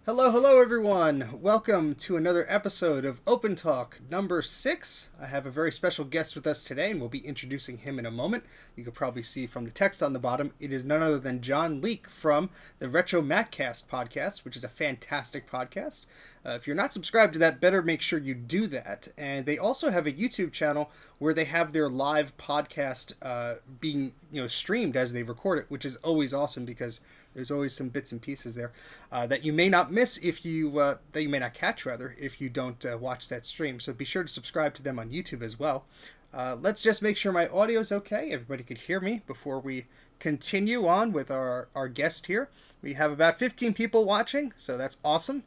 Hello, hello, everyone. Welcome to another episode of Open Talk number 6. I have a very special guest with us today, and we'll be introducing him in a moment. You can probably see from the text on the bottom, it is none other than John Leake from the RetroMacCast podcast, which is a fantastic podcast. If you're not subscribed to that, better make sure you do that. And they also have a YouTube channel where they have their live podcast being streamed as they record it, which is always awesome because there's always some bits and pieces there that you may not miss if you that you may not catch rather if you don't watch that stream. So be sure to subscribe to them on YouTube as well. Let's just make sure my audio is okay. Everybody could hear me before we continue on with our guest here. We have about 15 people watching, so that's awesome.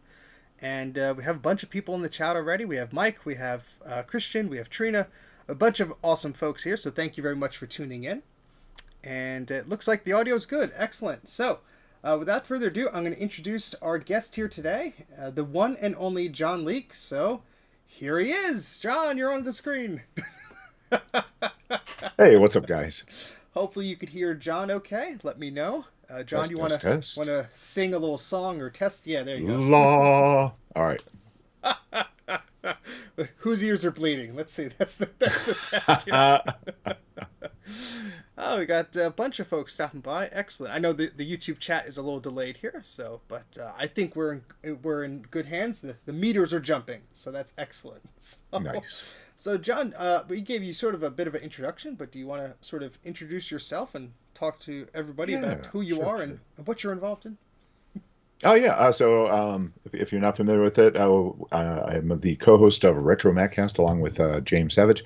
And we have a bunch of people in the chat already. We have Mike, we have Christian, we have Trina, a bunch of awesome folks here. So thank you very much for tuning in. And it looks like the audio is good. Excellent. So without further ado, I'm going to introduce our guest here today, the one and only John Leake. So here he is. John, you're on the screen. Hey, what's up, guys? Hopefully you could hear John okay. Let me know. John, Test, you test, test. want to sing a little song or test? Yeah, there you go. Law. All right. Whose ears are bleeding? Let's see. That's the test here. Oh, we got a bunch of folks stopping by. Excellent. I know the YouTube chat is a little delayed here, but I think we're in good hands. The meters are jumping, so that's excellent. Nice. So John, we gave you sort of a bit of an introduction, but do you want to sort of introduce yourself and talk to everybody about who you are and what you're involved in? Oh, yeah. If you're not familiar with it, I'm the co-host of RetroMacCast along with James Savage.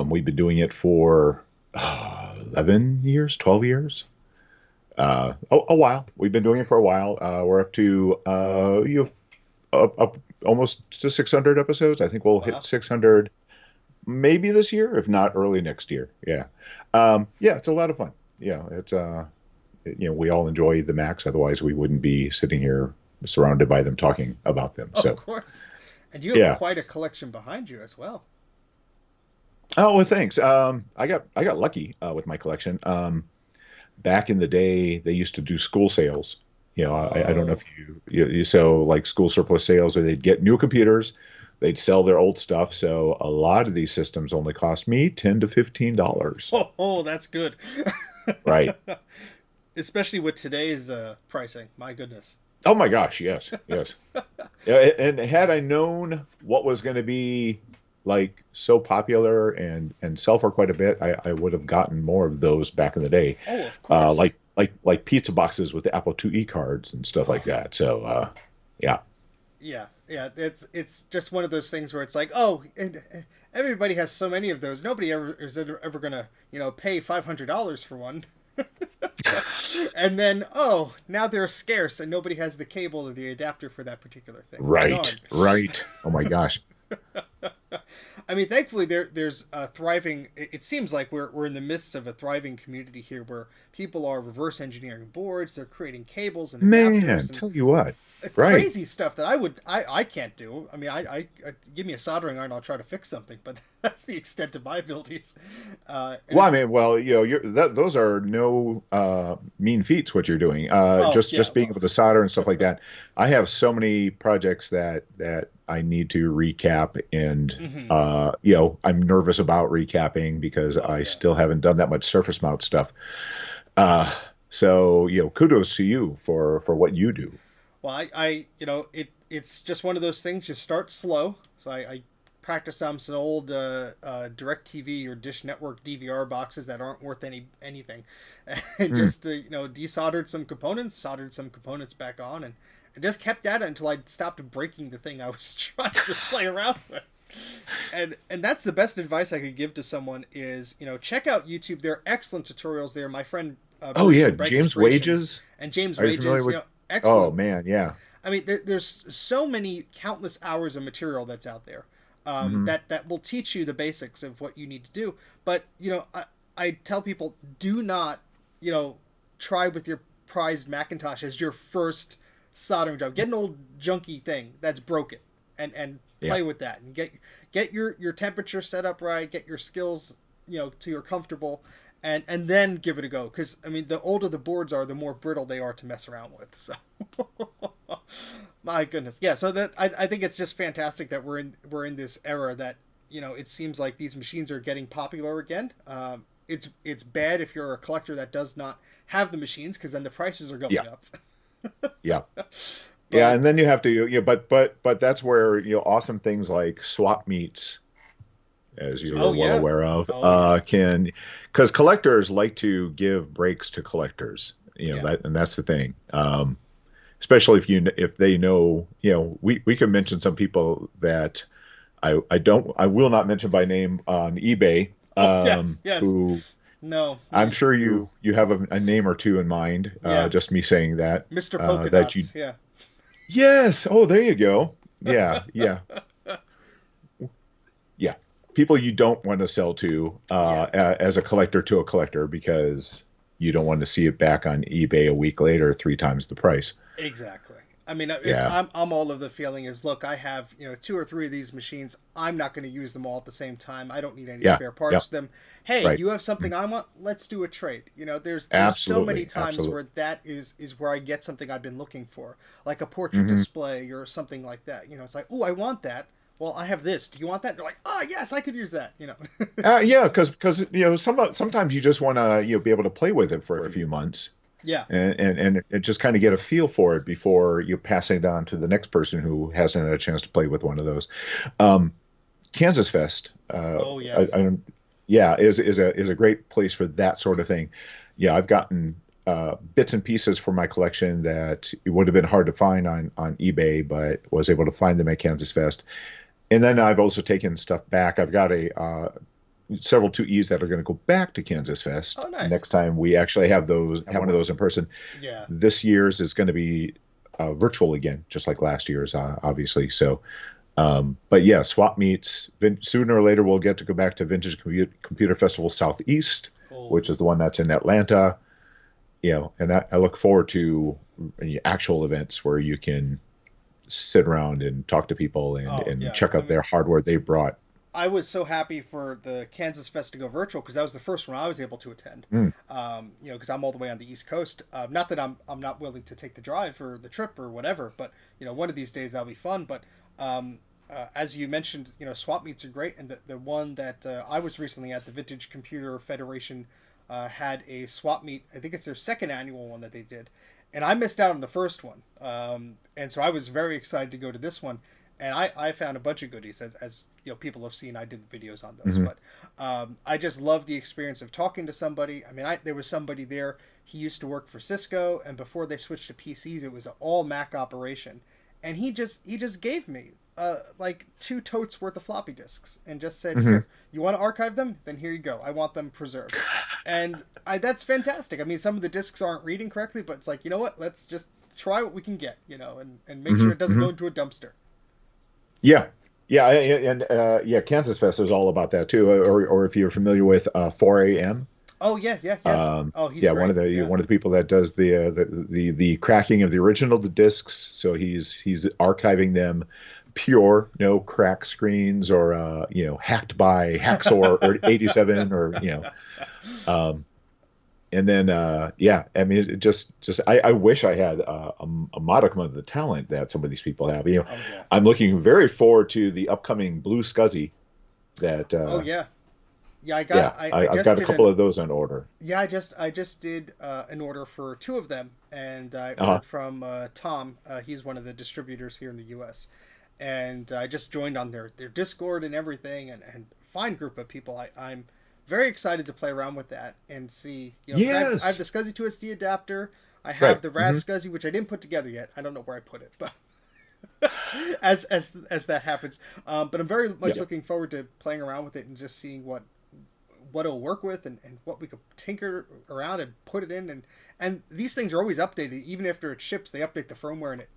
We've been doing it for 11 years, 12 years. A while. We've been doing it for a while. We're up to up almost to 600 episodes. I think we'll hit 600 maybe this year, if not early next year. Yeah. Yeah, it's a lot of fun. Yeah, it's we all enjoy the Macs. Otherwise, we wouldn't be sitting here surrounded by them talking about them. Oh, So, of course. And you have quite a collection behind you as well. oh, well, thanks. I got lucky with my collection. Back in the day, they used to do school sales. I don't know Oh, if you so like school surplus sales, or they'd get new computers, they'd sell their old stuff. So a lot of these systems only cost me $10 to $15. that's good. Right. Especially with today's pricing. My goodness. Oh my gosh, yes, yes. Yeah, and had I known what was going to be like so popular and sell for quite a bit, I would have gotten more of those back in the day. Oh, of course. Like pizza boxes with the Apple IIe cards and stuff like that. So yeah. Yeah, yeah. It's just one of those things where it's like, oh, and everybody has so many of those. Nobody ever gonna pay $500 for one. And then now they're scarce and nobody has the cable or the adapter for that particular thing. Darn. Right. Oh my gosh. I mean, thankfully there's a thriving. It seems like we're in the midst of a thriving community here where people are reverse engineering boards. They're creating cables and Man, adapters and tell you what. Right. crazy stuff that I can't do. I mean, I give me a soldering iron, I'll try to fix something, but that's the extent of my abilities. And Well, I it's mean, well, those are no mean feats what you're doing. Just yeah, just being well, able to solder and stuff like that. I have so many projects that I need to recap, and hmm I'm nervous about recapping because oh I yeah. still haven't done that much surface mount stuff. Uh, so kudos to you for what you do. Well, it's just one of those things. You start slow. So I practice on some old DirecTV or Dish Network DVR boxes that aren't worth anything, and Hmm. just desoldered some components, soldered some components back on, and I just kept at it until I stopped breaking the thing I was trying to play around with. And that's the best advice I could give to someone is check out YouTube. There are excellent tutorials there. My friend Oh Bruce yeah, from Breakers James Creations Wages. and James Are you familiar Wages, with? Oh excellent. man, yeah. I mean, there's so many countless hours of material that's out there Hmm. that will teach you the basics of what you need to do. But I tell people, do not try with your prized Macintosh as your first soldering job. Get an old junky thing that's broken and Yeah. play with that and get your temperature set up right. Get your skills to your comfortable. And then give it a go, because I mean, the older the boards are, the more brittle they are to mess around with. So, My goodness, yeah. So that I think it's just fantastic that we're in this era that it seems like these machines are getting popular again. It's bad if you're a collector that does not have the machines because then the prices are Yeah, going up. yeah. Yeah, and But then you have to, yeah, but that's where, awesome things like swap meets, as you're oh well yeah, aware of, oh yeah, because collectors like to give breaks to collectors, yeah. and that's the thing. Especially if they know, we can mention some people that I will not mention by name on eBay, Oh yes, yes. who No, I'm sure you have a name or two in mind. yeah. Just me saying that, Mr. Polka that you. Dots, yeah. Yes. Oh, there you go. Yeah, yeah, yeah. People you don't want to sell to, Yeah. as a collector to a collector, because you don't want to see it back on eBay a week later, three times the price. Exactly. I mean, if Yeah, I'm all of the feeling is, look, I have two or three of these machines. I'm not going to use them all at the same time. I don't need any yeah, spare yeah. parts for them. Hey, Right. you have something I want? Let's do a trade. There's so many Absolutely, times absolutely. where that is where I get something I've been looking for, like a portrait Hmm. display or something like that. It's like, oh, I want that. Well, I have this. Do you want that? They're like, oh yes, I could use that. Yeah, because sometimes you just want to be able to play with it for a few months, Yeah. and just kind of get a feel for it before you pass it on to the next person who hasn't had a chance to play with one of those. Um, Kansas Fest, Oh yes. yeah, is a great place for that sort of thing. Yeah, I've gotten bits and pieces for my collection that it would have been hard to find on eBay, but was able to find them at Kansas Fest. And then I've also taken stuff back. I've got a several 2Es that are going to go back to Kansas Fest Oh nice. next time we actually have one of those in person. Yeah. This year's is going to be virtual again, just like last year's, obviously. So, but yeah, swap meets. Sooner or later, we'll get to go back to Vintage Computer Festival Southeast, Oh which is the one that's in Atlanta. And I look forward to actual events where you can sit around and talk to people oh and yeah. check I out mean, their hardware they brought. I was so happy for the Kansas Fest to go virtual because that was the first one I was able to attend. Mm. Because I'm all the way on the East Coast. Not that I'm not willing to take the drive for the trip or whatever, but one of these days that'll be fun. But as you mentioned, swap meets are great, and the one that I was recently at, the Vintage Computer Federation, had a swap meet. I think it's their second annual one that they did, and I missed out on the first one. And so I was very excited to go to this one, and I found a bunch of goodies as people have seen. I did videos on those, Hmm. but I just love the experience of talking to somebody. I mean, there was somebody there. He used to work for Cisco, and before they switched to PCs, it was an all Mac operation, and he just gave me like 2 totes worth of floppy disks and just said, Hmm. "Here, you want to archive them? Then here you go. I want them preserved." And that's fantastic. I mean, some of the disks aren't reading correctly, but it's like, you know what? Let's just try what we can get, and make Hmm. sure it doesn't Hmm. go into a dumpster. Yeah, yeah, and yeah, Kansas Fest is all about that too. Or if you're familiar with 4AM, Oh yeah, yeah, yeah. Oh, he's yeah, one of great. the Yeah. one of the people that does the cracking of the original the discs. So he's archiving them pure, no crack screens or hacked by Hacksaw or 87 or um, and then yeah, I mean it just I wish I had a modicum of the talent that some of these people have. Oh yeah. I'm looking very forward to the upcoming Blue Scuzzy that Oh yeah. Yeah, I yeah, got I I've just got a did couple an of those on order. yeah, I just did an order for 2 of them, and I Uh-huh. ordered from Tom. He's one of the distributors here in the U.S. And I just joined on their Discord and everything, and fine group of people. I'm very excited to play around with that and see, 'cause I have Yes. the SCSI to SD adapter. I have Right. the Hmm. RAS SCSI, which I didn't put together yet. I don't know where I put it, but as that happens. But I'm very much Yeah. looking forward to playing around with it and just seeing what it'll work with, and what we could tinker around and put it in, and these things are always updated. Even after it ships, they update the firmware and it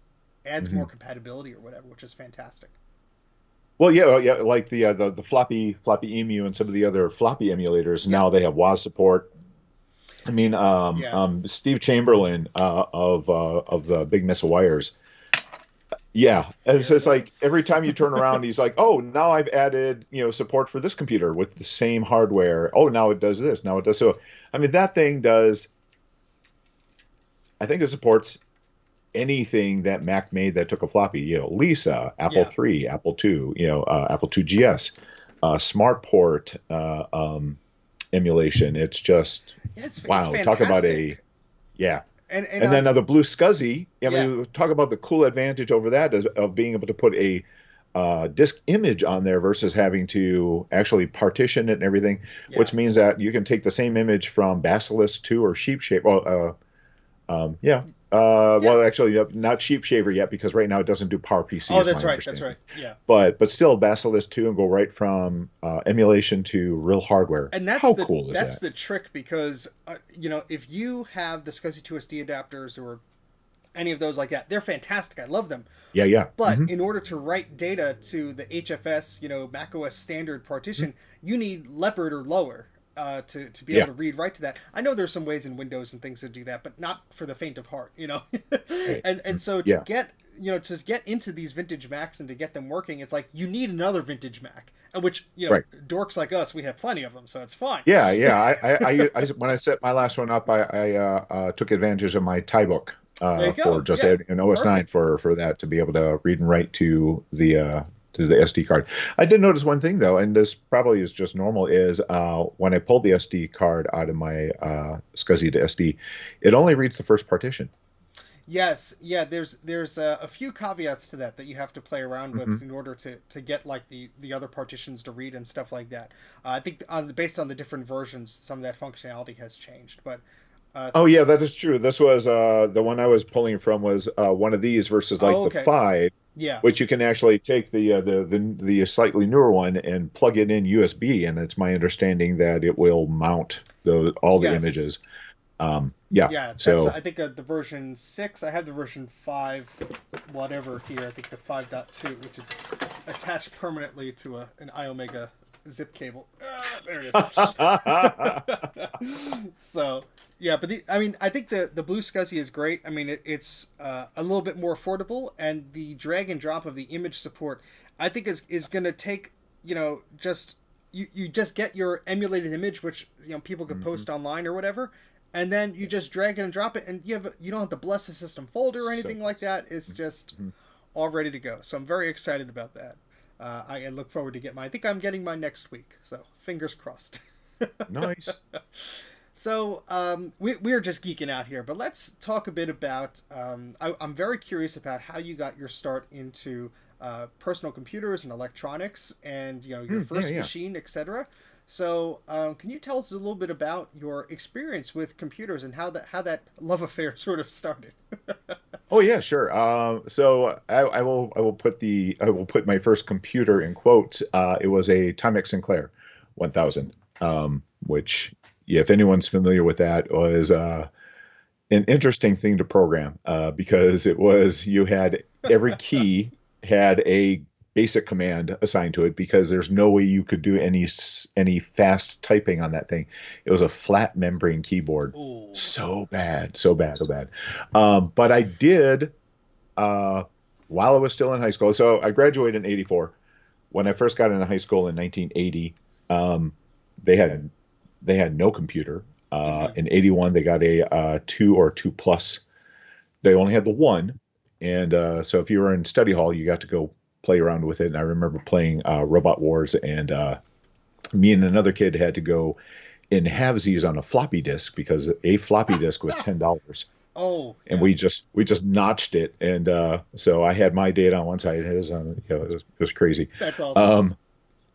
adds Hmm. more compatibility or whatever, which is fantastic. Well, yeah, like the floppy emu and some of the other floppy emulators. Yeah, Now they have WAS support. I mean, yeah, Steve Chamberlain of the Big Mess of Wires. Yeah, it's there it just like is. every time you turn around, he's like, "Oh, now I've added support for this computer with the same hardware. Oh, now it does this. Now it does so." I mean, that thing does. I think it supports anything that Mac made that took a floppy. Lisa, Apple Yeah. III, Apple II, Apple II GS, SmartPort emulation. It's just It's wow. Talk about a fantastic. yeah. And And then the Blue SCSI. I yeah. mean, talk about the cool advantage over that of being able to put a disk image on there versus having to actually partition it and everything, Yeah. which means that you can take the same image from Basilisk 2 or Sheep Shape. Well, yeah. Yeah. Well, actually, not Sheep Shaver yet because right now it doesn't do PowerPC, Oh, is that's my right. That's understanding. right. Yeah. But still, Basilisk 2 and go right from emulation to real hardware. And How cool is that's that? the trick because if you have the SCSI to SD adapters or any of those like that, they're fantastic. I love them. Yeah, yeah. But Hmm. in order to write data to the HFS, Mac OS standard partition, you need Leopard or lower to be able Yeah. to read write to that. I know there's some ways in Windows and things to do that, but not for the faint of heart. Right. And so to Yeah. get into these vintage Macs and to get them working, it's like you need another vintage Mac, which Right. dorks like us, we have plenty of them, so it's fine. Yeah, yeah. When I set my last one up, I took advantage of my tie book There you for go. just Yeah, an OS 9 perfect. for that to be able to read and write to the SD card. I did notice one thing though, and this probably is just normal, is when I pulled the SD card out of my SCSI to SD, it only reads the first partition. Yes, yeah. There's a few caveats to that you have to play around Hmm. with in order to get like the other partitions to read and stuff like that. I think based on the different versions, some of that functionality has changed. But uh, Oh yeah, that is true. This was the one I was pulling from was one of these versus like oh, the okay, five, yeah, which you can actually take the slightly newer one and plug it in USB, and it's my understanding that it will mount all the yes, images. Yeah, yeah. That's so I think the version 6. I have the version 5, whatever here. I think the 5.2, which is attached permanently to an iOmega zip cable. There it is. So yeah, but I think the Blue SCSI is great. I mean, it's a little bit more affordable, and the drag and drop of the image support, I think is going to take just you just get your emulated image, which people could mhm. post online or whatever, and then you just drag it and drop it, and you don't have to bless the system folder or So anything like nice. that. It's just Mhm. all ready to go. So I'm very excited about that. I look forward to get mine. I think I'm getting mine next week. So fingers crossed. Nice. So we're just geeking out here, but let's talk a bit about. I'm very curious about how you got your start into personal computers and electronics, and your Yeah, first yeah. machine, etc. So can you tell us a little bit about your experience with computers and how that love affair sort of started? Oh yeah, sure. So I will put my first computer in quotes. It was a Timex Sinclair 1000, which yeah, if anyone's familiar with that, was an interesting thing to program because it was you had every key had a basic command assigned to it because there's no way you could do any fast typing on that thing. It was a flat membrane keyboard. Oh, So bad, so bad, so bad. But I did uh, while I was still in high school. So I graduated in '84. When I first got into high school in 1980, um, they had no computer. hmm, In '81, they got a two or two plus. They only had the one, and so if you were in study hall, you got to go play around with it. And I remember playing Robot Wars, and me and another kid had to go in halvesies on a floppy disk because a floppy disk was $10, oh and yeah, we just notched it. And so I had my data on one side, his on, it was crazy. that's awesome. Um,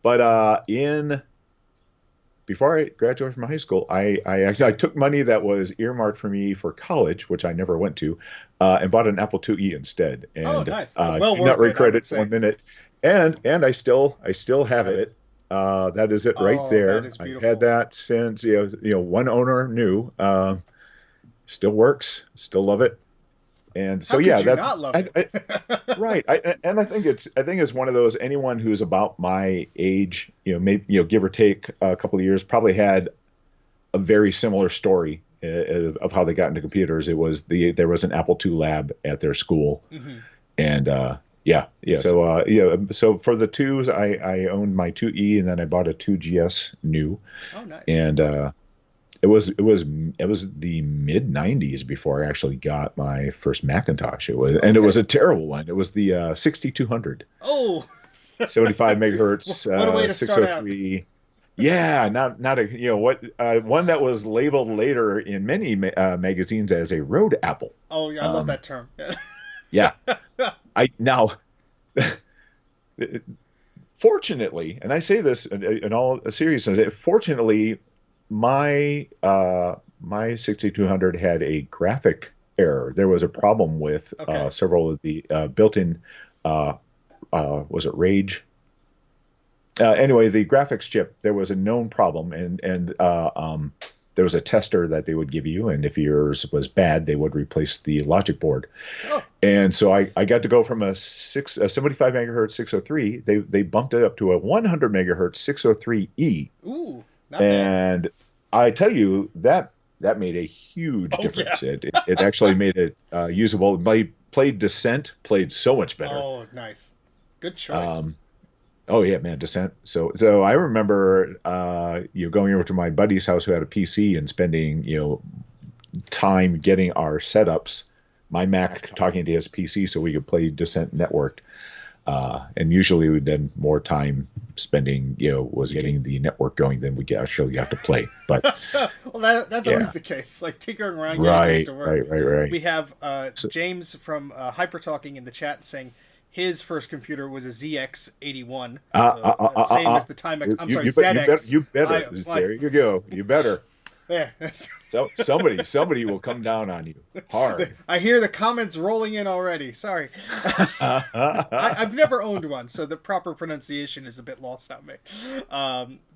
but in before I graduated from high school, I actually I took money that was earmarked for me for college, which I never went to, and bought an Apple IIe instead, Oh, and nice. Well do not worth it, I regret would it say. 1 minute. And I still have it. That is it right Oh, that there. is I've had beautiful. that since one owner new. Still works. Still love it. And How so could yeah, you that's not love it? right. And I think it's one of those anyone who's about my age, maybe give or take a couple of years, probably had a very similar story of how they got into computers. There was an Apple II lab at their school, Hmm. and yeah. So so for the twos, I owned my 2E, and then I bought a 2GS new, Oh, nice. and it was the mid '90s before I actually got my first Macintosh. And it Okay. was a terrible one. It was the 6200, Oh, 75 megahertz, what a way to start out. 603. Yeah, not a what one that was labeled later in many magazines as a road apple. Oh, yeah, I love Um, that term. yeah, I now fortunately, and I say this in all seriousness, fortunately, my 6200 had a graphic error. There was a problem with Okay. several of the built-in, uh, was it Rage? Anyway, the graphics chip, there was a known problem, and there was a tester that they would give you, and if yours was bad, they would replace the logic board. Oh, And so I got to go from a 75 megahertz 603. They bumped it up to a 100 megahertz 603E, ooh, not bad. and I tell you that made a huge Oh, yeah. difference. It actually made it usable. My played Descent played so much better. Oh, nice. Good choice. Um, oh yeah, man, Descent. So I remember going over to my buddy's house who had a PC and spending time getting our setups. My Mac talking to his PC so we could play Descent networked. And usually we then more time spending, was getting the network going than we actually got to play. But Well, that's yeah, always the case. Like tinkering around getting things to work. right. We have So, James from Hyper Talking in the chat saying his first computer was a ZX81, uh, so uh, uh, uh, same uh, as the Timex. I'm you, sorry, you, bet, ZX. you better. Like There you go. You better. there. So somebody will come down on you hard. I hear the comments rolling in already. Sorry, I've never owned one, so the proper pronunciation is a bit lost on me.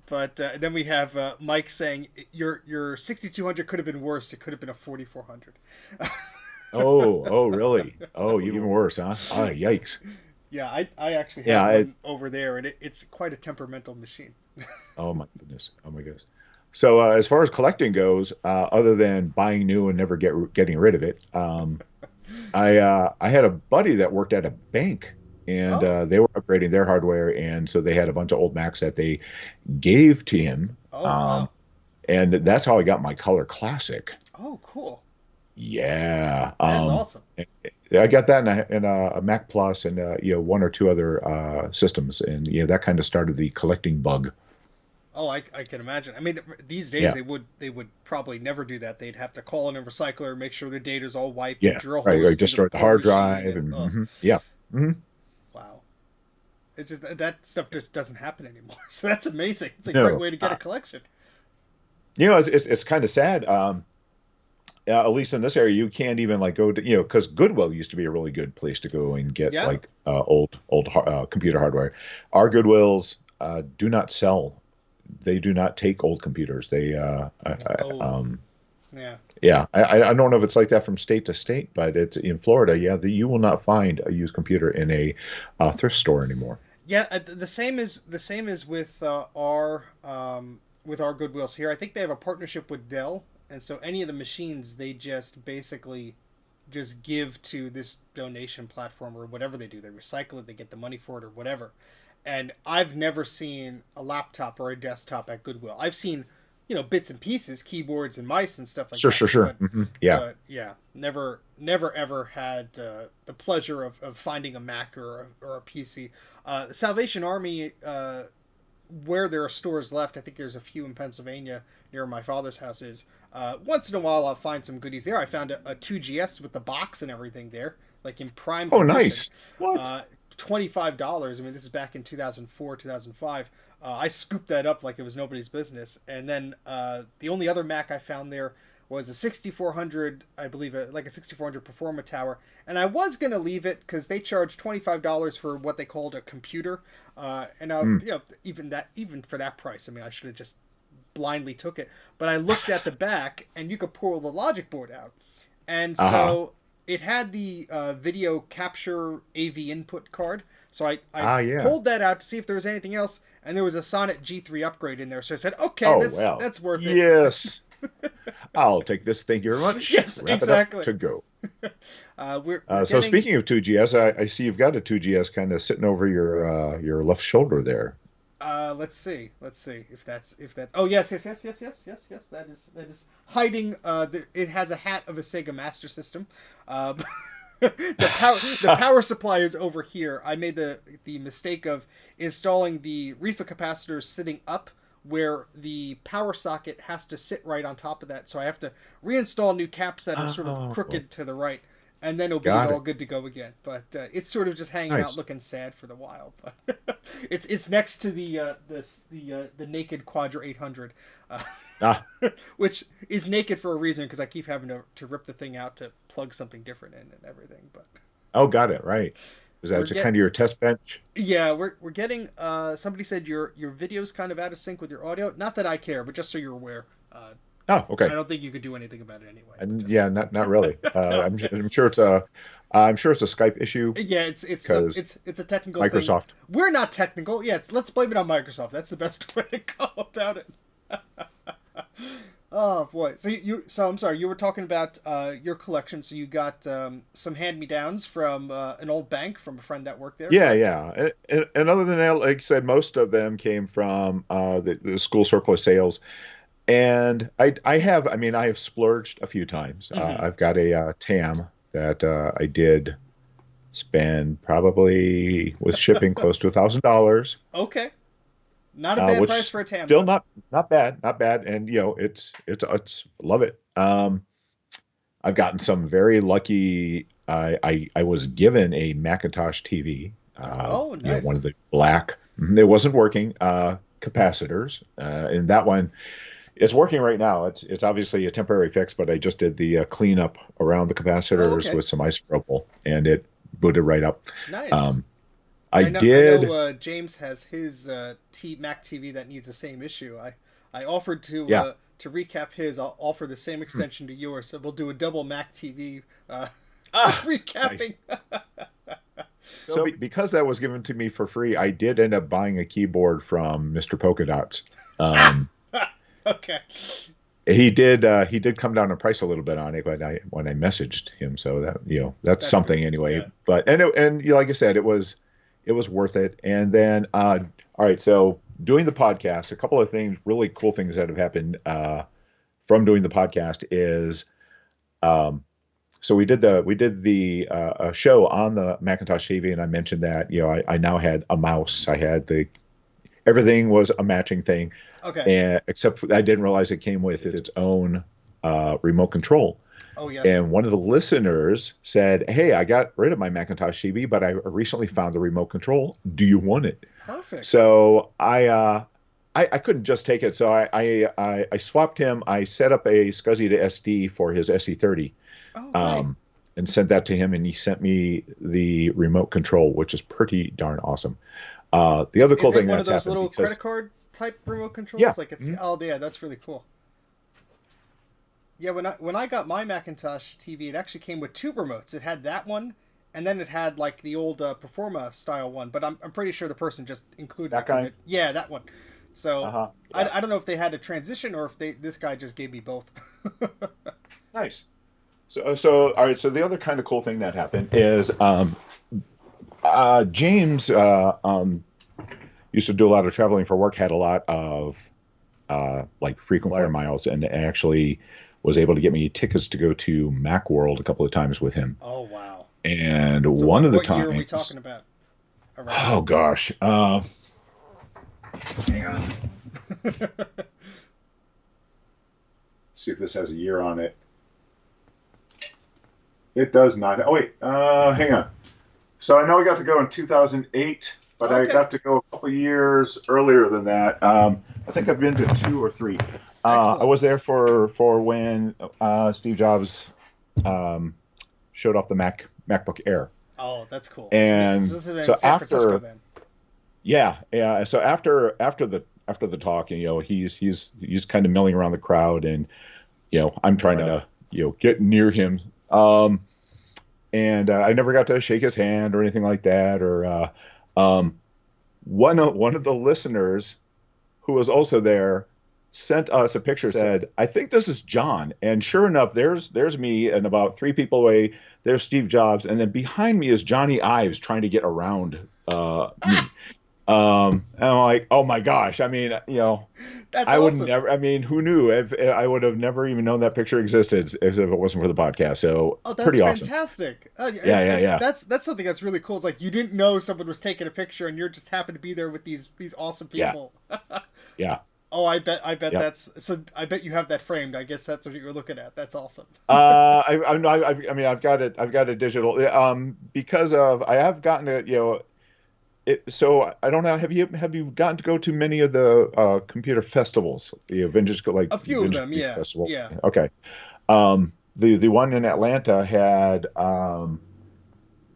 But then we have Mike saying your 6200 could have been worse. It could have been a 4400. Oh, really? Oh, even worse, huh? Oh, yikes. Yeah, I actually Yeah, have one over there, and it's quite a temperamental machine. oh my goodness. Oh my goodness. So as far as collecting goes, other than buying new and never getting rid of it, I had a buddy that worked at a bank, and Oh, they were upgrading their hardware, and so they had a bunch of old Macs that they gave to him, oh wow. and that's how I got my Color Classic. Oh, cool. Yeah, That's awesome. I got that in a Mac Plus and one or two other systems, and that kind of started the collecting bug. Oh, I can imagine. I mean, these days Yeah, they would probably never do that. They'd have to call in a recycler, make sure the data's all wiped, yeah, drill right. holes Right. through the Destroyed the poor hard machine, drive, and and oh yeah. hmm wow. It's just that stuff just doesn't happen anymore. So that's amazing. It's a great No, way to get a collection. it's kind of sad. At least in this area, you can't even like go to because Goodwill used to be a really good place to go and get Yeah. like old computer hardware. Our Goodwills do not sell. They do not take old computers. Oh yeah. Yeah, I don't know if it's like that from state to state, but it's in Florida. Yeah, you will not find a used computer in a thrift store anymore. Yeah, the same as with our Goodwills here. I think they have a partnership with Dell, and so any of the machines they just basically just give to this donation platform or whatever they do. They recycle it, they get the money for it or whatever. And I've never seen a laptop or a desktop at Goodwill. I've seen, bits and pieces, keyboards and mice and stuff like Sure, that. sure, sure. But Yeah. but yeah, never ever had the pleasure of finding a Mac or a PC. The Salvation Army, where there are stores left, I think there's a few in Pennsylvania near where my father's house is. Once in a while, I'll find some goodies there. I found a 2GS with the box and everything there, like in prime Oh, condition. nice. What? $25. I mean, this is back in 2004, 2005. I scooped that up like it was nobody's business. And then the only other Mac I found there was a 6400, I believe, like a 6400 Performa tower. And I was going to leave it because they charged $25 for what they called a computer. And Mm. even for that price, I mean, I should have just blindly took it. But I looked at the back, and you could pull the logic board out. And Uh-huh. so it had the video capture AV input card. So I Ah, yeah. pulled that out to see if there was anything else, and there was a Sonnet G3 upgrade in there. So I said, okay, Oh, that's well. that's worth it. Yes. I'll take this. Thank you very much. Yes, Wrap it up exactly. to go. We're So getting. speaking of 2GS, I see you've got a 2GS kind of sitting over your left shoulder there. Let's see. If that. Oh yes. That is hiding. It has a hat of a Sega Master System. Uh, the power supply is over here. I made the mistake of installing the reefer capacitors sitting up where the power socket has to sit right on top of that. So I have to reinstall new caps that are sort of crooked to the right, and then it'll be all good to go again. But it's sort of just hanging out, looking sad for the while. But it's next to the naked Quadra 800, which is naked for a reason because I keep having to rip the thing out to plug something different in and everything. But got it right. Is that just kind of your test bench? Yeah, we're getting. Somebody said your video's kind of out of sync with your audio. Not that I care, but just so you're aware. Okay. I don't think you could do anything about it anyway. Yeah, not really. I'm sure it's a Skype issue. Yeah, it's a technical Microsoft. thing. We're not technical. Yeah, let's blame it on Microsoft. That's the best way to go about it. Oh boy! So I'm sorry. You were talking about your collection. So you got some hand-me-downs from an old bank from a friend that worked there. Yeah. And other than that, like I said, most of them came from the school surplus sales. And I have splurged a few times. I've got a TAM that I did spend probably with shipping close to $1,000. Okay. Not a bad price for a TAM. Still not bad, and it's love it. I've gotten some very lucky. I was given a Macintosh TV. Nice. One of the black. It wasn't working capacitors, and that one. It's working right now. It's obviously a temporary fix, but I just did the cleanup around the capacitors with some isopropyl, and it booted right up. Nice. I know James has his Mac TV that needs the same issue. I offered to recap his. I'll offer the same extension to yours, so we'll do a double Mac TV recapping. So because that was given to me for free, I did end up buying a keyboard from Mr. Polka Dots. Okay. He did come down in price a little bit on it when I messaged him, so that that's something good. Anyway. Yeah. But like I said, it was worth it. And then all right, so doing the podcast, a couple of things, really cool things that have happened from doing the podcast is so we did the show on the Macintosh TV, and I mentioned that I now had a mouse. I had everything was a matching thing. Okay. And except I didn't realize it came with its own remote control. Oh, yes. And one of the listeners said, "Hey, I got rid of my Macintosh TV, but I recently found the remote control. Do you want it?" Perfect. So I couldn't just take it. So I swapped him. I set up a SCSI to SD for his SE30. Oh, and sent that to him, and he sent me the remote control, which is pretty darn awesome. The other cool thing that's happened, one of those little credit card type remote controls? Yeah. Like it's that's really cool. Yeah, when I got my Macintosh TV, it actually came with two remotes. It had that one, and then it had like the old Performa style one. But I'm pretty sure the person just included that guy. Yeah, that one. So yeah. I don't know if they had a transition or if this guy just gave me both. Nice. So all right. So the other kind of cool thing that happened is James used to do a lot of traveling for work, had a lot of like frequent flyer miles, and actually was able to get me tickets to go to Macworld a couple of times with him. Oh wow! And so one of the times, what year are we talking about? Oh gosh, hang on. See if this has a year on it. It does not. Oh wait, hang on. So I know I got to go in 2008, but I got to go a couple years earlier than that. I think I've been to 2 or 3. I was there for when Steve Jobs showed off the MacBook Air. Oh, that's cool. And this is in San Francisco, then. Yeah. So after the talk, he's kind of milling around the crowd, and I'm trying to get near him. And I never got to shake his hand or anything like that. Or one of the listeners who was also there sent us a picture, said, "I think this is John." And sure enough, there's me, and about 3 people away, there's Steve Jobs, and then behind me is Johnny Ives trying to get around me. And I'm like, oh my gosh. I mean, That's I would awesome. never, I mean, who knew? If I would have never even known that picture existed if it wasn't for the podcast. So Oh, that's pretty awesome. fantastic. Yeah, yeah, yeah, That's something that's really cool. It's like you didn't know someone was taking a picture, and you're just happened to be there with these awesome yeah, people. yeah. Oh, I bet Yep. that's so. I bet you have that framed. I guess that's what you were looking at. That's awesome. I mean, I've got it. I've got a digital. Because of I have gotten it. So I don't know. Have you gotten to go to many of the computer festivals? Vintage like A few of Vintage them, Computer yeah, Festival. yeah. Okay. The one in Atlanta had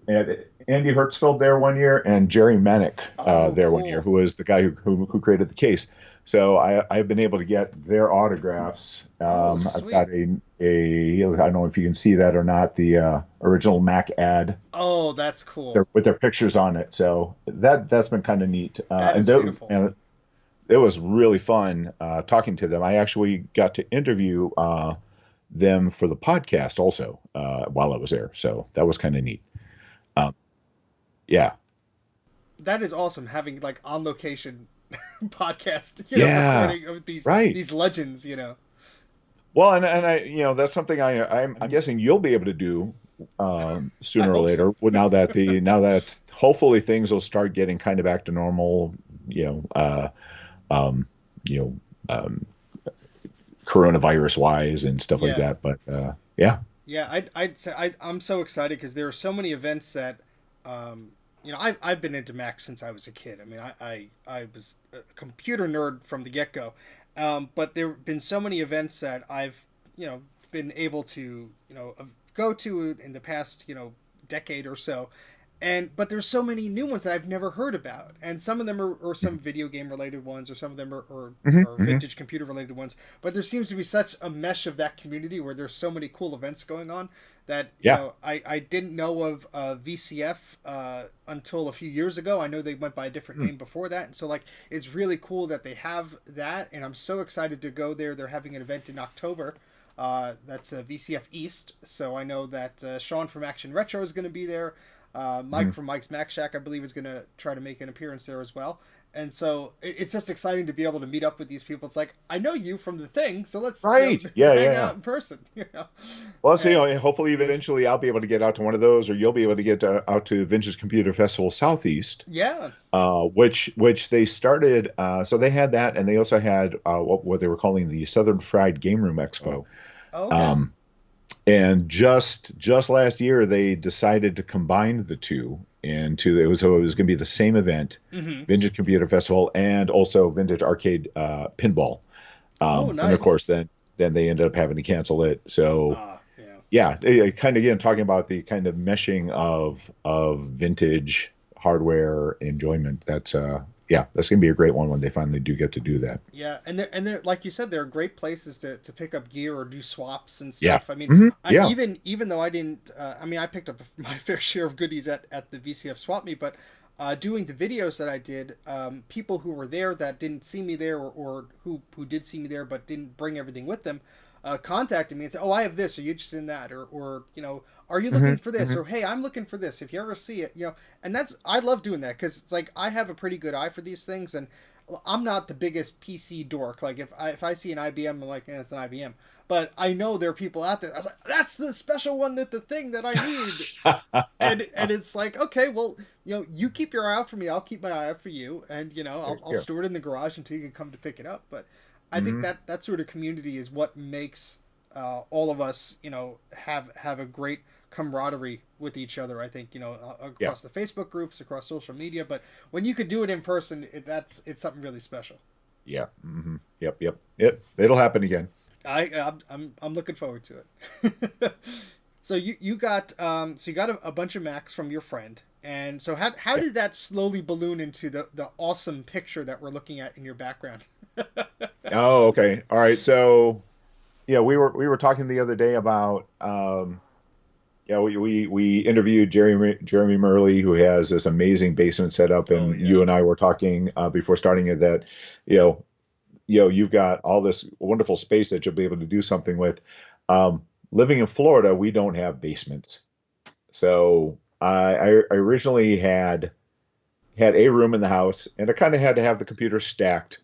Andy Hertzfeld there one year and Jerry Manick Oh, there one year, cool. who was the guy who created the case. So I've been able to get their autographs. Oh, I've got sweet. I don't know if you can see that or not, the original Mac ad Oh, that's cool. with their pictures on it. So that's been kind of neat. That is beautiful. And it was really fun talking to them. I actually got to interview them for the podcast also while I was there. So that was kind of neat. Um, yeah. That is awesome. Having like on location podcast, Yeah. recording of Right. these legends. Well, and that's something I'm guessing you'll be able to do I sooner or hope later. so. Now that hopefully things will start getting kind of back to normal. You know, um, you know, coronavirus wise and stuff like Yeah. that. But yeah, Yeah, I'd say I'm so excited because there are so many events that, I've been into Mac since I was a kid. I mean, I was a computer nerd from the get go, but there have been so many events that I've been able to go to in the past decade or so, but there's so many new ones that I've never heard about, and some of them are some video game related ones, or some of them hmm are hmm vintage computer related ones. But there seems to be such a mesh of that community where there's so many cool events going on that yeah, I didn't know of VCF until a few years ago. I know they went by a different mm, name before that, and so like it's really cool that they have that, and I'm so excited to go there. They're having an event in October. That's VCF East, so I know that Sean from Action Retro is going to be there. Mike mhm. from Mike's Mac Shack, I believe, is going to try to make an appearance there as well. And so it's just exciting to be able to meet up with these people. It's like I know you from the thing, so let's Right. Yeah, yeah, hang yeah. out in person. Well, so, And hopefully eventually I'll be able to get out to one of those, or you'll be able to get out to Vintage Computer Festival Southeast, yeah, which they started. So they had that, and they also had what they were calling the Southern Fried Game Room Expo. oh, okay, Um, and just last year they decided to combine the two into it was going to be the same event, mm-hmm. Vintage Computer Festival and also Vintage Arcade Pinball. Oh, And of nice. course then they ended up having to cancel it. So Yeah, yeah, kind of again talking about the kind of meshing of vintage hardware enjoyment. That's gonna be a great one when they finally do get to do that. yeah, and they're like you said, there are great places to pick up gear or do swaps and Yeah. stuff. I mean, Yeah. even though I didn't, I mean, I picked up my fair share of goodies at the VCF swap meet, but doing the videos that I did, people who were there that didn't see me there, or who did see me there but didn't bring everything with them, contacted me and said, "Oh, I have this. Are you interested in that?" Or "Are you looking hmm for this?" Or "Hey, I'm looking for this. If you ever see it, And that's I love doing that because it's like I have a pretty good eye for these things, and I'm not the biggest PC dork. Like if I see an IBM, I'm like, it's an IBM. But I know there are people out there. I was like, that's the special one, that the thing that I need. And it's like, okay, well, you keep your eye out for me, I'll keep my eye out for you, and I'll Yeah. store it in the garage until you can come to pick it up. But I think hmm that sort of community is what makes all of us, have a great camaraderie with each other. I think Yeah. across the Facebook groups, across social media. But when you could do it in person, it's something really special. Yeah. Yep. Yep. Yep. It'll happen again. I'm looking forward to it. So you got a bunch of Macs from your friend, and so how Yeah. did that slowly balloon into the awesome picture that we're looking at in your background? Oh, okay. All right. So yeah, we were talking the other day about yeah, we interviewed Jeremy Murley, who has this amazing basement setup, Oh and yeah. you and I were talking before starting it that you know you've got all this wonderful space that you'll be able to do something with. Living in Florida, we don't have basements, so I originally had. had a room in the house, and I kind of had to have the computer stacked.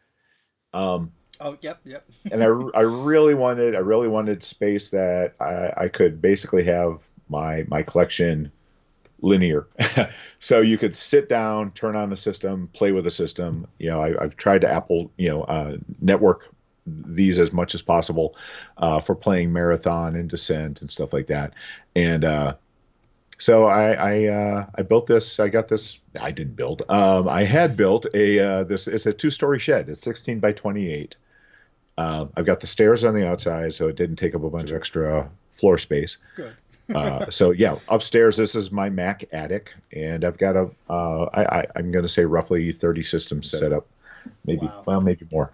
Um, Oh, yep, yep. and I really wanted space that I could basically have my collection linear. So you could sit down, turn on the system, play with the system. I've tried to Apple, network these as much as possible for playing Marathon and Descent and stuff like that. And so I built this. I got this. I didn't build. I had built a this. It's a two-story shed. It's 16 by 28. I've got the stairs on the outside, so it didn't take up a bunch of extra floor space. Good. So yeah, upstairs, this is my Mac attic, and I've got I'm going to say roughly 30 systems set up, maybe, Wow. well, maybe more.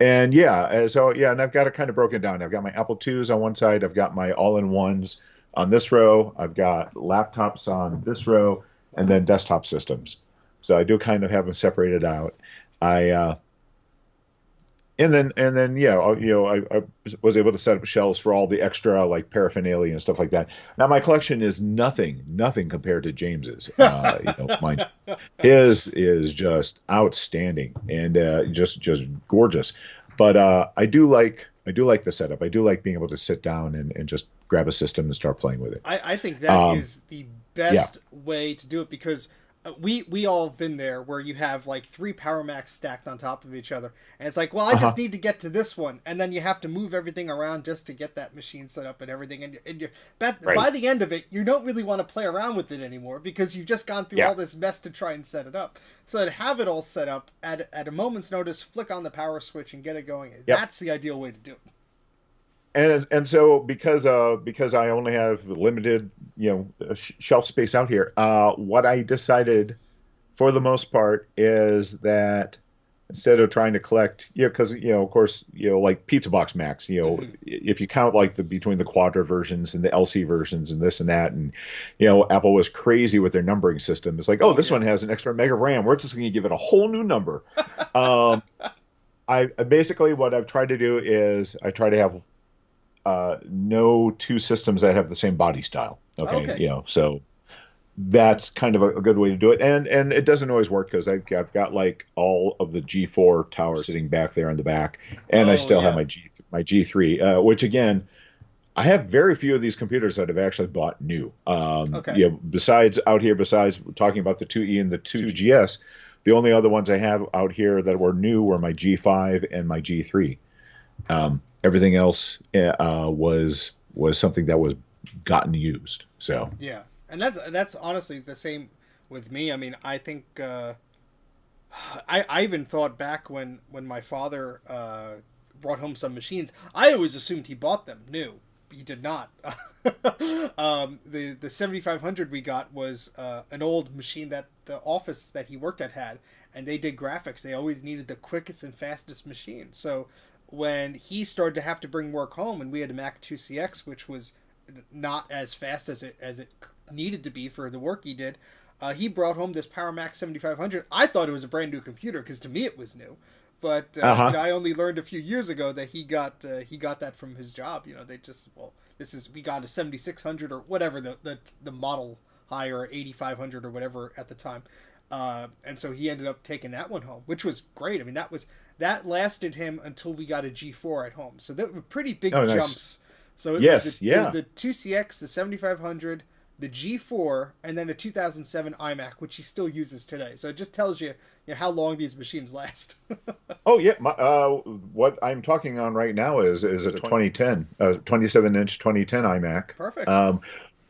And yeah, so yeah, and I've got it kind of broken down. I've got my Apple IIs on one side, I've got my all-in-ones on this row, I've got laptops on this row, and Wow. then desktop systems. So I do kind of have them separated out. I and then yeah, I was able to set up shelves for all the extra like paraphernalia and stuff like that. Now my collection is nothing compared to James's. Mine, his is just outstanding and just gorgeous. But I do like the setup. I do like being able to sit down and just grab a system and start playing with it. I think that Um, is the yeah. best way to do it because we all have been there where you have like three Power Macs stacked on top of each other, and it's like, well, I just Uh-huh. need to get to this one, and then you have to move everything around just to get that machine set up and everything, and you're, by Right. the end of it, you don't really want to play around with it anymore because you've just gone through Yeah. all this mess to try and set it up. So to have it all set up at a moment's notice, flick on the power switch and get it going. Yep. That's the ideal way to do it. And so because I only have limited shelf space out here, what I decided for the most part is that instead of trying to collect, because of course, like Pizza Box Max, Hmm. if you count like the between the Quadra versions and the LC versions and this and that, and Apple was crazy with their numbering system. It's like, oh, Oh this yeah. one has an extra mega RAM. We're just going to give it a whole new number. Um, I basically what I've tried to do is I try to have no two systems that have the same body style. Okay, Okay. so that's kind of a good way to do it, and it doesn't always work because I've got like all of the G4 towers sitting back there in the back, and I Oh still have yeah. my G3, which again. I have very few of these computers that I've actually bought new. Okay. Besides out here, besides talking about the 2E and the 2GS, the only other ones I have out here that were new were my G5 and my G3. Everything else was something that was gotten used. So Yeah, and that's honestly the same with me. I mean, I think I even thought back when my father brought home some machines. I always assumed he bought them new. He did not. The 7500 we got was an old machine that the office that he worked at had, and they did graphics. They always needed the quickest and fastest machine. So when he started to have to bring work home, and we had a Mac 2CX, which was not as fast as it needed to be for the work he did. He brought home this Power Mac 7500. I thought it was a brand new computer because to me it was new, but uh-huh. I only learned a few years ago that he got that from his job. They just this is we got a 7600 or whatever the model higher 8500 or whatever at the time, and so he ended up taking that one home, which was great. I mean that lasted him until we got a G4 at home. So that were pretty big Oh, nice. jumps. So Yes, it was yeah. the 2CX, the 7500, the G4, and then a 2007 iMac, which he still uses today. So it just tells you, how long these machines last. Oh yeah, what I'm talking on right now is a 2010, 27-inch 2010 iMac, Perfect. um,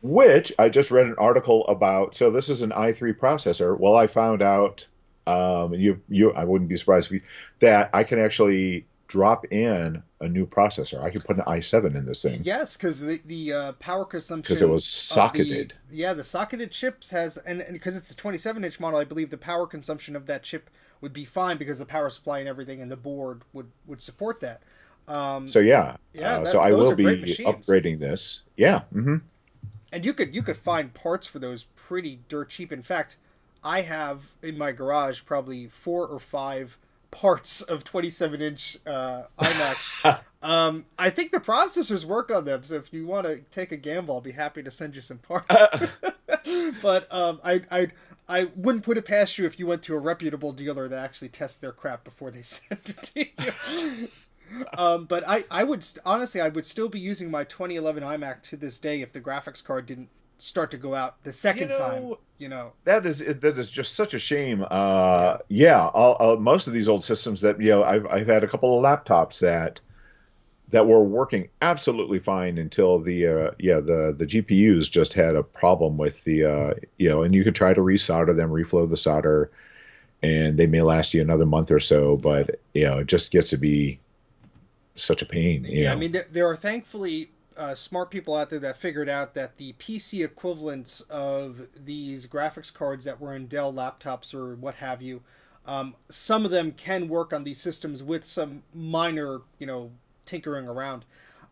which I just read an article about. So this is an i3 processor. Well, I found out, I wouldn't be surprised that I can actually drop in a new processor. I could put an i7 in this thing Yes, because the power because it consumption was of the socketed. yeah the socketed chips has and because it's a 27-inch model, I believe the power consumption of that chip would be fine because the power supply and everything and the board would support that. Um, So yeah, yeah, so I those will are great be machines. upgrading this. Yeah. And you could find parts for those pretty dirt cheap. In fact, I have in my garage probably 4 or 5 parts of 27-inch iMacs. I think the processors work on them, so if you want to take a gamble, I'll be happy to send you some parts. But I wouldn't put it past you if you went to a reputable dealer that actually tests their crap before they send it to you. But I would honestly, I would still be using my 2011 iMac to this day if the graphics card didn't start to go out the You second time. know, You know, that is just such a shame. yeah, Yeah, most of these old systems that I've had a couple of laptops that were working absolutely fine until the GPUs just had a problem with and you could try to resolder them, reflow the solder, and they may last you another month or so, yeah. but it just gets to be such a pain, Yeah, I mean, there are thankfully smart people out there that figured out that the PC equivalents of these graphics cards that were in Dell laptops or what have you, some of them can work on these systems with some minor, tinkering around.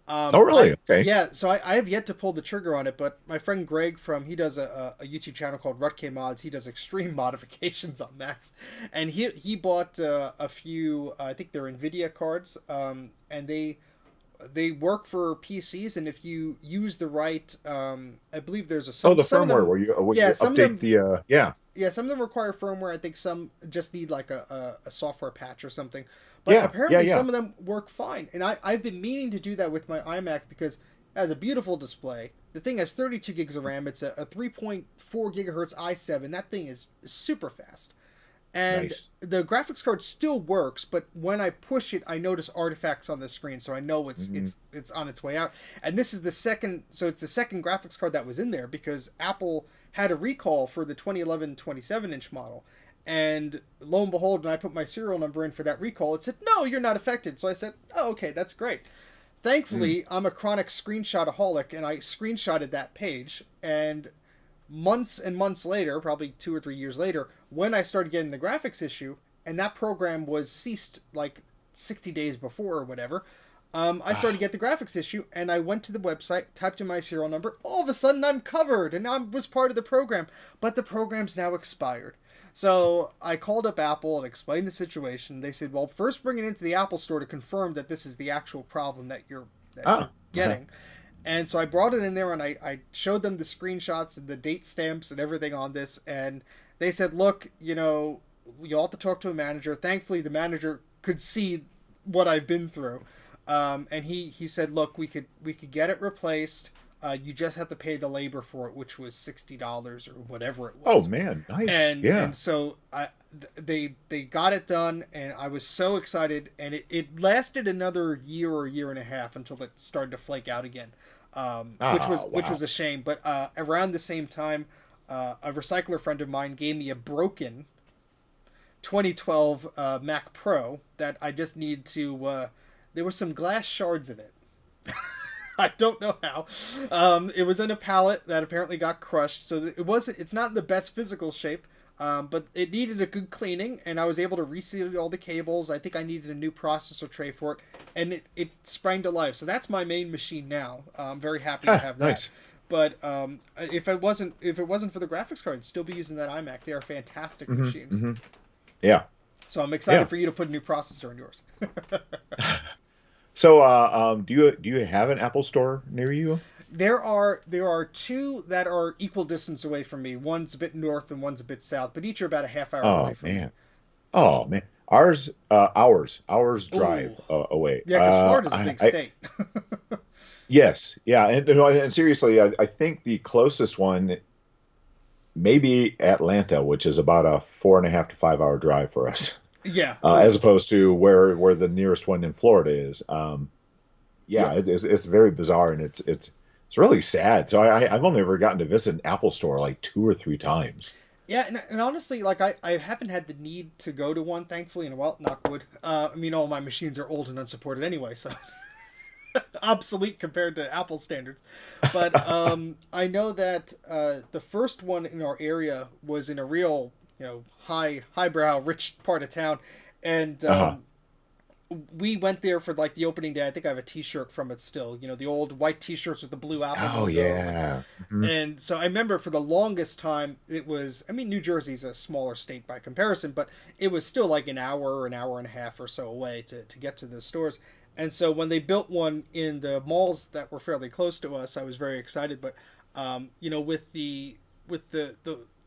Oh, really? Okay. Yeah, so I have yet to pull the trigger on it, but my friend Greg he does a YouTube channel called Rutk Mods. He does extreme modifications on Macs, and he bought a few. I think they're NVIDIA cards, and they work for PCs, and if you use the right, I believe there's Oh, the some of firmware them. where Yeah, you some of update them. the yeah. Yeah, some of them require firmware. I think some just need like a software patch or something. But Yeah, yeah, apparently yeah. some of them work fine. And I've been meaning to do that with my iMac because it has a beautiful display. The thing has 32 gigs of RAM. It's a 3.4 gigahertz i7. That thing is super fast. And Nice. the graphics card still works, but when I push it, I notice artifacts on the screen, so I know Hmm. it's on its way out. And this is the second, so it's the second graphics card that was in there because Apple had a recall for the 2011 27-inch model. And lo and behold, when I put my serial number in for that recall, it said, "No, you're not affected." So I said, "Oh, okay, that's great." Mm. Thankfully, I'm a chronic screenshotaholic, and I screenshotted that page. And months and months later, probably 2 or 3 years later, when I started getting the graphics issue, and that program was ceased like 60 days before or whatever, I started to Ah, get the graphics issue, and I went to the website, typed in my serial number. All of a sudden, I'm covered, and I was part of the program, but the program's now expired. So I called up Apple and explained the situation. They said, "Well, first bring it into the Apple Store to confirm that this is the actual problem that you're uh-huh. getting." And so I brought it in there and I showed them the screenshots and the date stamps and everything on this. And they said, "Look, you'll have to talk to a manager." Thankfully, the manager could see what I've been through. And he said, "Look, we could get it replaced. You just have to pay the labor for it, which was $60 or whatever it Oh was." man, nice. And Yeah. so they got it done, and I was so excited, and it lasted another year or year and a half until it started to flake out again, which Ah, was wow. a shame. But around the same time, a recycler friend of mine gave me a broken 2012 Mac Pro that I just need to. There were some glass shards in it. I don't know how. It was in a pallet that apparently got crushed, so it wasn't. It's not in the best physical shape, but it needed a good cleaning, and I was able to reseal all the cables. I think I needed a new processor tray for it, and it sprang to life. So that's my main machine now. I'm very happy to Ah, have that. nice. But if it wasn't for the graphics card, I'd still be using that iMac. They are fantastic Hmm. machines. Hmm. Yeah. So I'm excited Yeah. for you to put a new processor in yours. So, do you have an Apple store near you? There are two that are equal distance away from me. One's a bit north and one's a bit south, but each are about a half hour away Oh from me. man. Oh man. Hours drive Oh, away. yeah, because Florida's a big state. Yes, yeah, and seriously, I think the closest one may be Atlanta, which is about a 4.5 to 5 hour drive for us, Yeah. as Ooh. opposed to where the nearest one in Florida is. Yeah. Yeah, it's very bizarre and it's really sad. So I've only ever gotten to visit an Apple store like 2 or 3 times. Yeah, and honestly, like I haven't had the need to go to one, thankfully, in a while. Knock wood. I mean, all my machines are old and unsupported anyway, so obsolete compared to Apple standards. But I know that the first one in our area was in a real, highbrow, rich part of town, and Uh-huh. we went there for like the opening day. I think I have a T-shirt from it still. The old white T-shirts with the blue Apple Oh logo, and yeah. Hmm. and so I remember for the longest time it was. I mean, New Jersey's a smaller state by comparison, but it was still like an hour and a half or so away to get to the stores. And so when they built one in the malls that were fairly close to us, I was very excited. But with the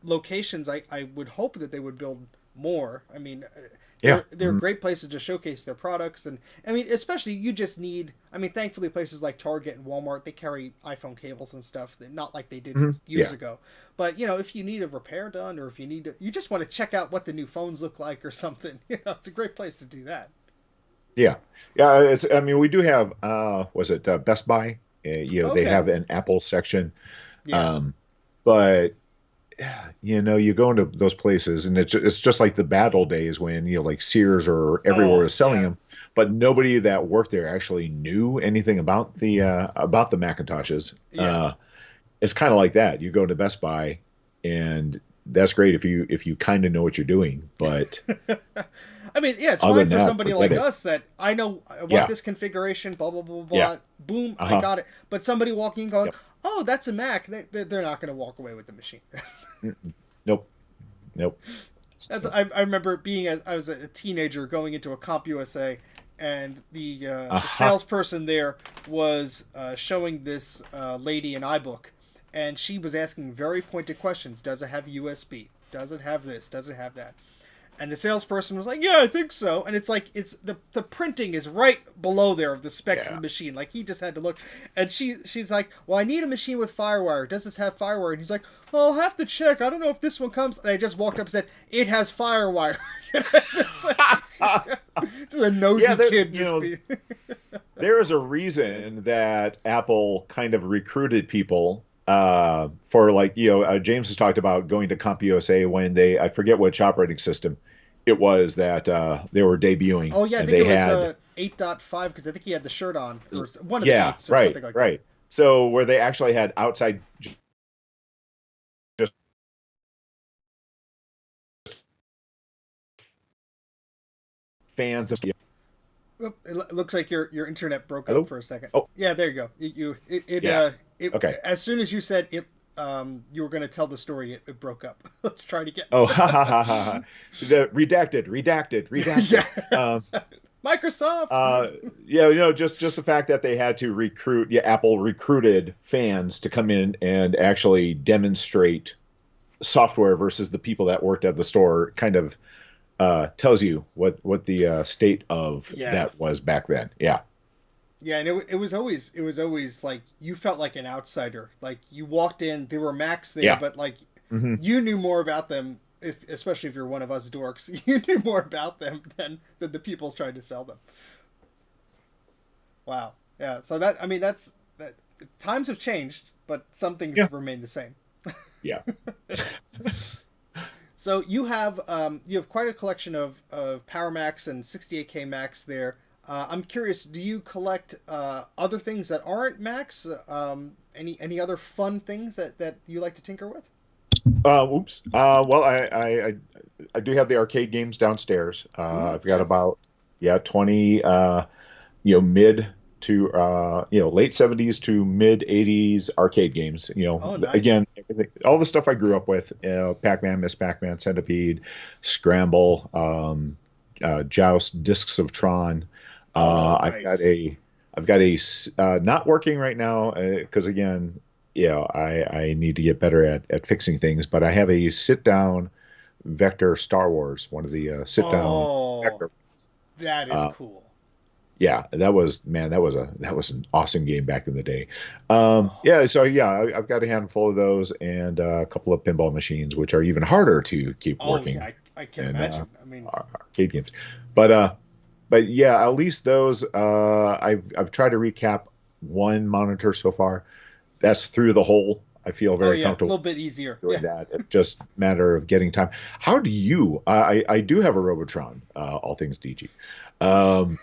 locations, I would hope that they would build more. I mean, Yeah. they're great places to showcase their products, and I mean, especially you just need. I mean, thankfully, places like Target and Walmart, they carry iPhone cables and stuff, not like they did years Yeah. ago. But you know, if you need a repair done, or if you just want to check out what the new phones look like or something, you know, it's a great place to do that. Yeah. Yeah. I mean, we do have, was it Best Buy? They Okay. have an Apple section. Yeah. Um, but you go into those places and it's just like the bad old days when, like Sears or everywhere Oh is selling yeah. them, but nobody that worked there actually knew anything about the Macintoshes. Yeah. It's kind of like that. You go to Best Buy and that's great if you kind of know what you're doing, but I mean, yeah, it's other fine than for that, somebody forget like it. us that I know I want Yeah. this configuration, blah blah blah Yeah. blah. Boom, I Uh-huh. got it. But somebody walking in going, Yep. "Oh, that's a Mac." They're not going to walk away with the machine. Mm-mm. Nope. Nope. That's So, I remember being I was a teenager going into a CompUSA, and the uh-huh. salesperson there was showing this lady an iBook, and she was asking very pointed questions. Does it have USB? Does it have this? Does it have that? And the salesperson was like, "Yeah, I think so." And it's like it's the printing is right below there of the specs of Yeah. the machine. Like he just had to look. And she's like, "Well, I need a machine with FireWire. Does this have FireWire?" And he's like, "Well, I'll have to check. I don't know if this one comes." And I just walked up and said, "It has FireWire." It's just like just a nosy Yeah, there, kid just be. there is a reason that Apple kind of recruited people for like, James has talked about going to CompUSA when I forget which operating system it was that they were debuting Oh yeah, I and think they it was had, 8.5 because I think he had the shirt on or one of the yeah, eights or right, something like that. right. So where they actually had outside just fans of, Oop, looks like your internet broke up hello? for a second. Oh, Yeah, there you go. yeah. It Okay. as soon as you said it, you were going to tell the story. It broke up. Let's try it again. Oh, ha ha ha ha. Ha. The redacted. Yeah, Microsoft. Uh, yeah, just the fact that they had to recruit, yeah, Apple recruited fans to come in and actually demonstrate software versus the people that worked at the store kind of tells you what the state of Yeah, that was back then. Yeah. yeah, and it was always like you felt like an outsider. Like you walked in, there were Macs there, Yeah. but like Hmm. you knew more about them. Especially if you're one of us dorks, you knew more about them than the people trying to sell them. Wow. Yeah. So that I mean that times have changed, but some things Yeah. have remained the same. Yeah. So you have quite a collection of Power Macs and 68K Macs there. I'm curious, do you collect other things that aren't Macs? Any other fun things that you like to tinker with? Oops. Well, I do have the arcade games downstairs. Ooh, I've got yes. about, yeah, 20 mid to late 70s to mid 80s arcade games. Oh, nice. Again, all the stuff I grew up with, Pac-Man, Miss Pac-Man, Centipede, Scramble, Joust, Discs of Tron. Oh, I've got nice. not working right now because again, I need to get better at fixing things, but I have a sit down Vector Star Wars, one of the sit down Oh, Vector. that is Uh, cool. yeah, that was an awesome game back in the day. Oh, Yeah, so yeah, I've got a handful of those and a couple of pinball machines, which are even harder to keep oh yeah, working I can than imagine. I mean, arcade games. But yeah, at least those I've tried to recap one monitor so far. That's through the hole. I feel oh very yeah, a comfortable little bit easier. doing Yeah. that. It's just a matter of getting time. How do you? I do have a Robotron, all things DG.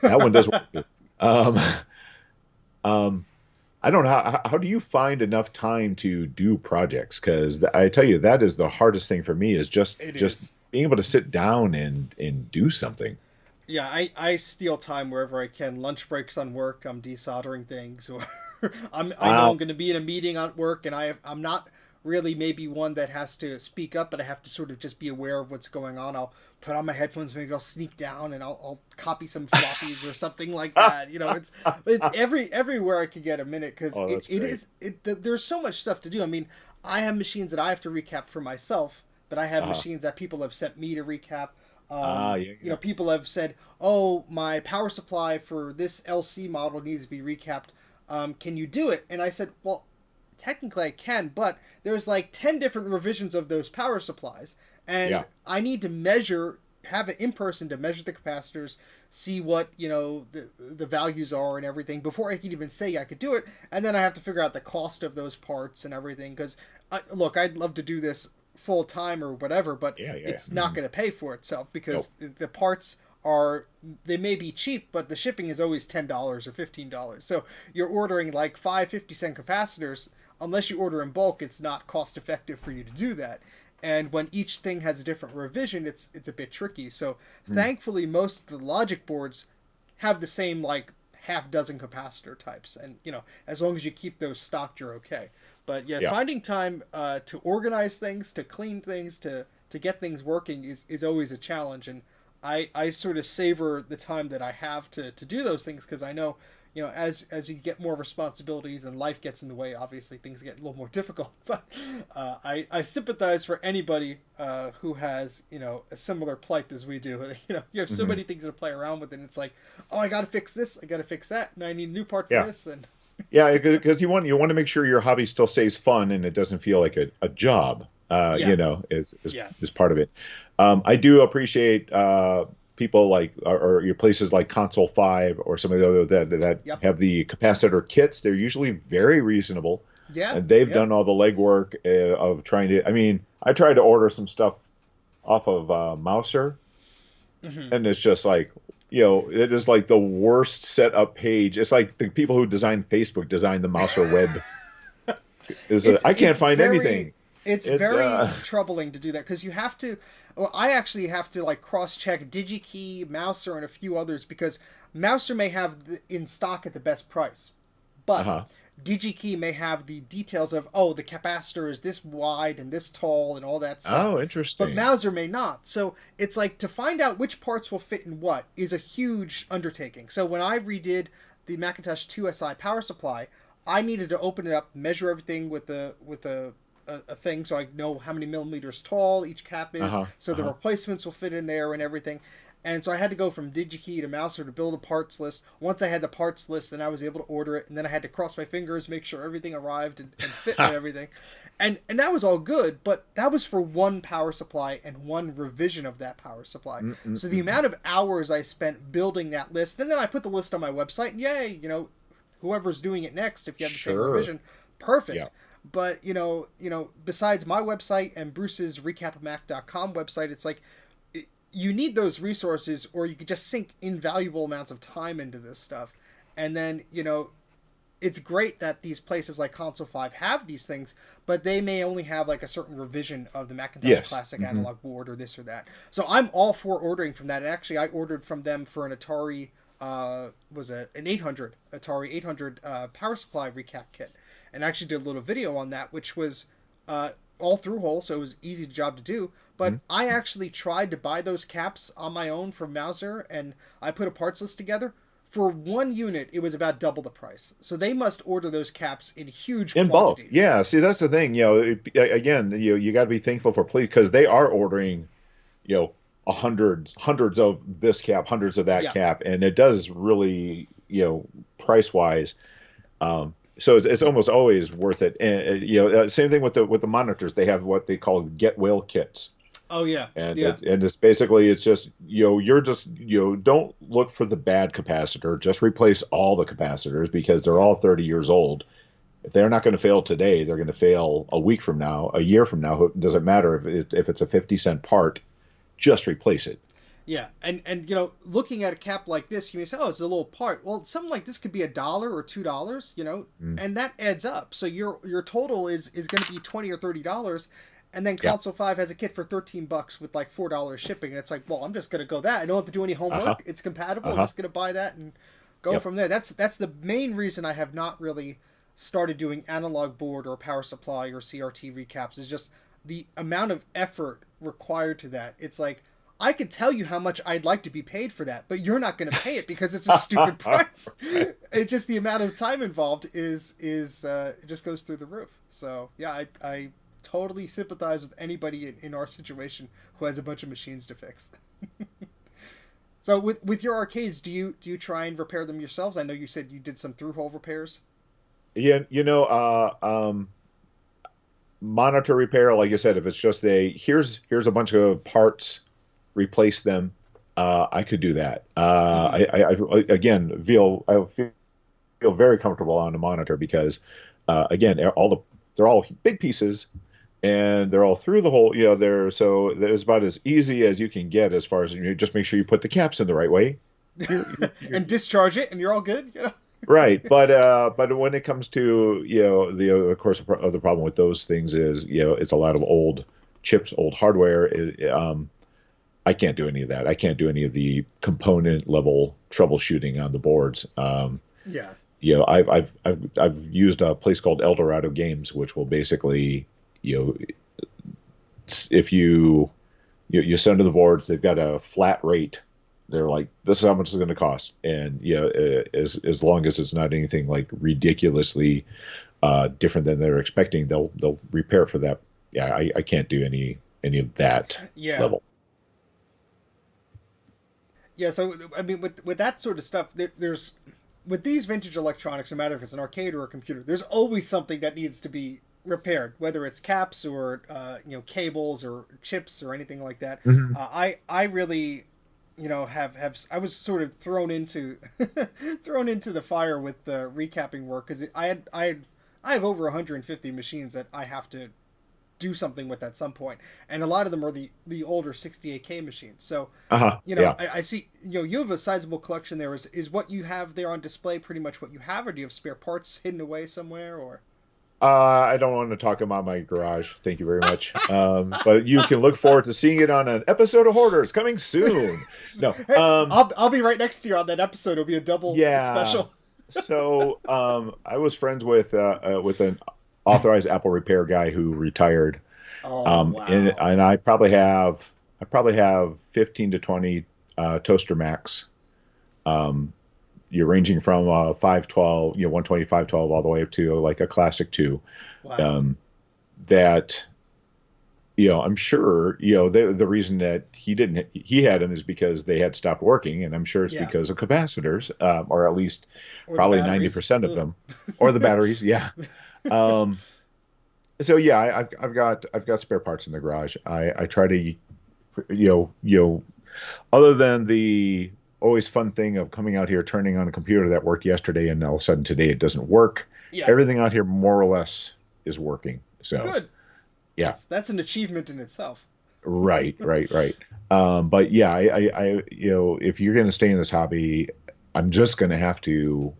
That one does work too. Um, um, I don't know how do you find enough time to do projects? Because I tell you, that is the hardest thing for me is It just is. being able to sit down and do something. Yeah, I steal time wherever I can. Lunch breaks on work, I'm desoldering things, or I know Wow. I'm going to be in a meeting at work, and I'm not really maybe one that has to speak up, but I have to sort of just be aware of what's going on. I'll put on my headphones, maybe I'll sneak down and I'll copy some floppies or something like that. You know, it's everywhere I could get a minute because Oh, that's great. there's so much stuff to do. I mean, I have machines that I have to recap for myself but I have Uh-huh. machines that people have sent me to recap. Yeah, You yeah. know, people have said, "Oh, my power supply for this LC model needs to be recapped. Can you do it?" And I said, "Well, technically I can, but there's like 10 different revisions of those power supplies, Yeah. and I need to measure, have it in person to measure the capacitors, see what, you know, the values are and everything before I can even say I could do it, and then I have to figure out the cost of those parts and everything, because look, I'd love to do this full time or whatever, but Yeah, yeah, yeah. it's not going to pay for itself because Nope. the parts are, they may be cheap, but the shipping is always $10 or $15. So you're ordering like 5 50-cent capacitors. Unless you order in bulk, it's not cost effective for you to do that. And when each thing has a different revision, it's a bit tricky. So Mm. thankfully, most of the logic boards have the same like half dozen capacitor types, and you know, as long as you keep those stocked, you're okay. But yeah, Yeah. finding time to organize things, to clean things, to get things working is always a challenge. And I sort of savor the time that I have to do those things, because I know, you know, as you get more responsibilities and life gets in the way, obviously things get a little more difficult. But I sympathize for anybody who has, you know, a similar plight as we do. You know, you have so Hmm. many things to play around with, and it's like, oh, I got to fix this, I got to fix that, and I need a new part for Yeah. this, and Yeah, because you want to make sure your hobby still stays fun and it doesn't feel like a job. yeah, Is yeah, is part of it. I do appreciate people like or your places like Console Five or some of the other that yep, have the capacitor kits. They're usually very reasonable, yeah, and they've yeah. done all the legwork of trying to. I mean, I tried to order some stuff off of Mouser, Hmm. and it's just like it is like the worst setup page. It's like the people who designed Facebook designed the mouse or web. I can't It's find very, anything. it's It's very troubling to do that, because you have to, well, I actually have to like cross check DigiKey, Mouser, and a few others, because Mouser may have in stock at the best price, but uh-huh. DigiKey may have the details of, oh, the capacitor is this wide and this tall and all that stuff, Oh, but interesting. Mouser may not. So it's like, to find out which parts will fit in what is a huge undertaking. So when I redid the Macintosh 2SI power supply, I needed to open it up, measure everything with a thing, so I know how many millimeters tall each cap is, Uh-huh. so the Uh-huh. replacements will fit in there and everything. And so I had to go from DigiKey to Mouser to build a parts list. Once I had the parts list, then I was able to order it, and then I had to cross my fingers, make sure everything arrived and fit and everything. And that was all good, but that was for one power supply and one revision of that power supply. So the Mm-mm-mm. amount of hours I spent building that list, and then I put the list on my website, and yay, you know, whoever's doing it next, if you have the same Sure. revision, Yeah. perfect. But besides my website and Bruce's recapmac.com website, it's like, you need those resources, or you could just sink invaluable amounts of time into this stuff. And then, you know, it's great that these places like Console 5 have these things, but they may only have like a certain revision of the Macintosh Yes. Classic Hmm. analog board or this or that. So I'm all for ordering from that. And actually, I ordered from them for an Atari, was it an 800 Atari 800 power supply recap kit, and actually did a little video on that, which was all through hole, so it was easy job to do. But I actually tried to buy those caps on my own from Mouser, and I put a parts list together. For one unit, it was about double the price. So they must order those caps in huge In bulk. quantities. Yeah. See, that's the thing. Again, you got to be thankful for please because they are ordering, you know, hundreds of this cap, hundreds of that Yeah. cap, and it does really, price wise. So it's almost always worth it. And same thing with the monitors. They have what they call get well kits, Oh yeah. and Yeah. it's basically it's just you're just don't look for the bad capacitor. Just replace all the capacitors because they're Yeah. all 30 years old. If they're not going to fail today, they're going to fail a week from now, a year from now. It doesn't matter if it's a 50-cent part. Just replace it. Yeah, and looking at a cap like this, you may say, "Oh, it's a little part." Well, something like this could be $1 or $2, Mm. and that adds up. So your total is going to be $20 or $30, and then Yeah. Console 5 has a kit for $13 with like $4 shipping, and it's like, well, I'm just going to go that. I don't have to do any Uh-huh. homework. It's compatible. I'm Uh-huh. just going to buy that and go Yep. from there. That's the main reason I have not really started doing analog board or power supply or CRT recaps, is just the amount of effort required to that. It's like, I could tell you how much I'd like to be paid for that, but you're not going to pay it because it's a stupid price. Right. It just, the amount of time involved is it just goes through the roof. So yeah, I totally sympathize with anybody in our situation who has a bunch of machines to fix. So with your arcades, do you try and repair them yourselves? I know you said you did some through-hole repairs. Yeah, monitor repair, like I said, if it's just here's a bunch of parts, replace them, I could do that. Mm-hmm. Again feel very comfortable on the monitor because again they're all big pieces and they're all through the hole. There's about as easy as you can get as far as just make sure you put the caps in the right way. And discharge it, and you're all good. Right, but when it comes to of course the problem with those things is it's a lot of old chips, old hardware. I can't do any of that. I can't do any of the component level troubleshooting on the boards. Yeah. I've used a place called Eldorado Games, which will basically if you send to the boards, they've got a flat rate. They're like, this is how much it's going to cost, and as long as it's not anything like ridiculously different than they're expecting, they'll repair for that. Yeah, I can't do any of that level. Yeah, so I mean, with that sort of stuff, there's with these vintage electronics, no matter if it's an arcade or a computer, there's always something that needs to be repaired, whether it's caps or cables or chips or anything like that. Mm-hmm. I really have I was sort of thrown into the fire with the recapping work because I have over 150 machines that I have to do something with at some point, and a lot of them are the older 68K machines. So I see you have a sizable collection there. Is what you have there on display pretty much what you have, or do you have spare parts hidden away somewhere? Or I don't want to talk about my garage. Thank you very much. But you can look forward to seeing it on an episode of Hoarders coming soon. No, hey, I'll be right next to you on that episode. It'll be a double special. So I was friends with an authorized Apple repair guy who retired. Oh wow! And I probably have 15 to 20 Toaster Macs. You're ranging from 512, 120, 512, all the way up to like a Classic 2. Wow. That, I'm sure, the reason that he had them is because they had stopped working, and I'm sure it's because of capacitors, or at least probably 90% of them, or the batteries. Yeah. So yeah, I've got spare parts in the garage. I try to, other than the always fun thing of coming out here, turning on a computer that worked yesterday, and all of a sudden today it doesn't work. Yeah. Everything out here more or less is working. So good. Yeah, that's an achievement in itself. Right. But yeah, I if you're going to stay in this hobby, I'm just going to have to,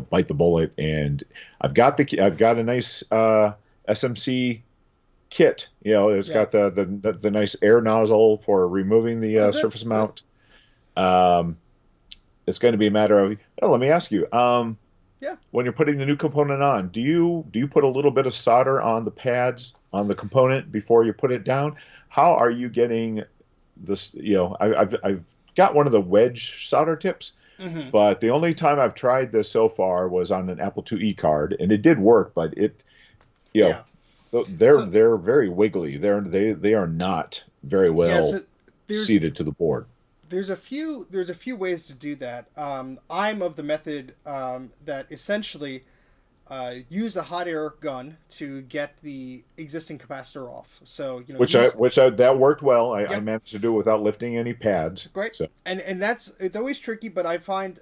bite the bullet. And I've got a nice SMC kit. It's got the nice air nozzle for removing the surface mount. It's going to be a matter of, let me ask you, when you're putting the new component on, do you put a little bit of solder on the pads on the component before you put it down? How are you getting this? I've got one of the wedge solder tips, but the only time I've tried this so far was on an Apple IIe card, and it did work, but they're very wiggly. They are not very well seated to the board. There's a few ways to do that. I'm of the method that essentially use a hot air gun to get the existing capacitor off. So that worked well. I managed to do it without lifting any pads. Great. So. And it's always tricky, but I find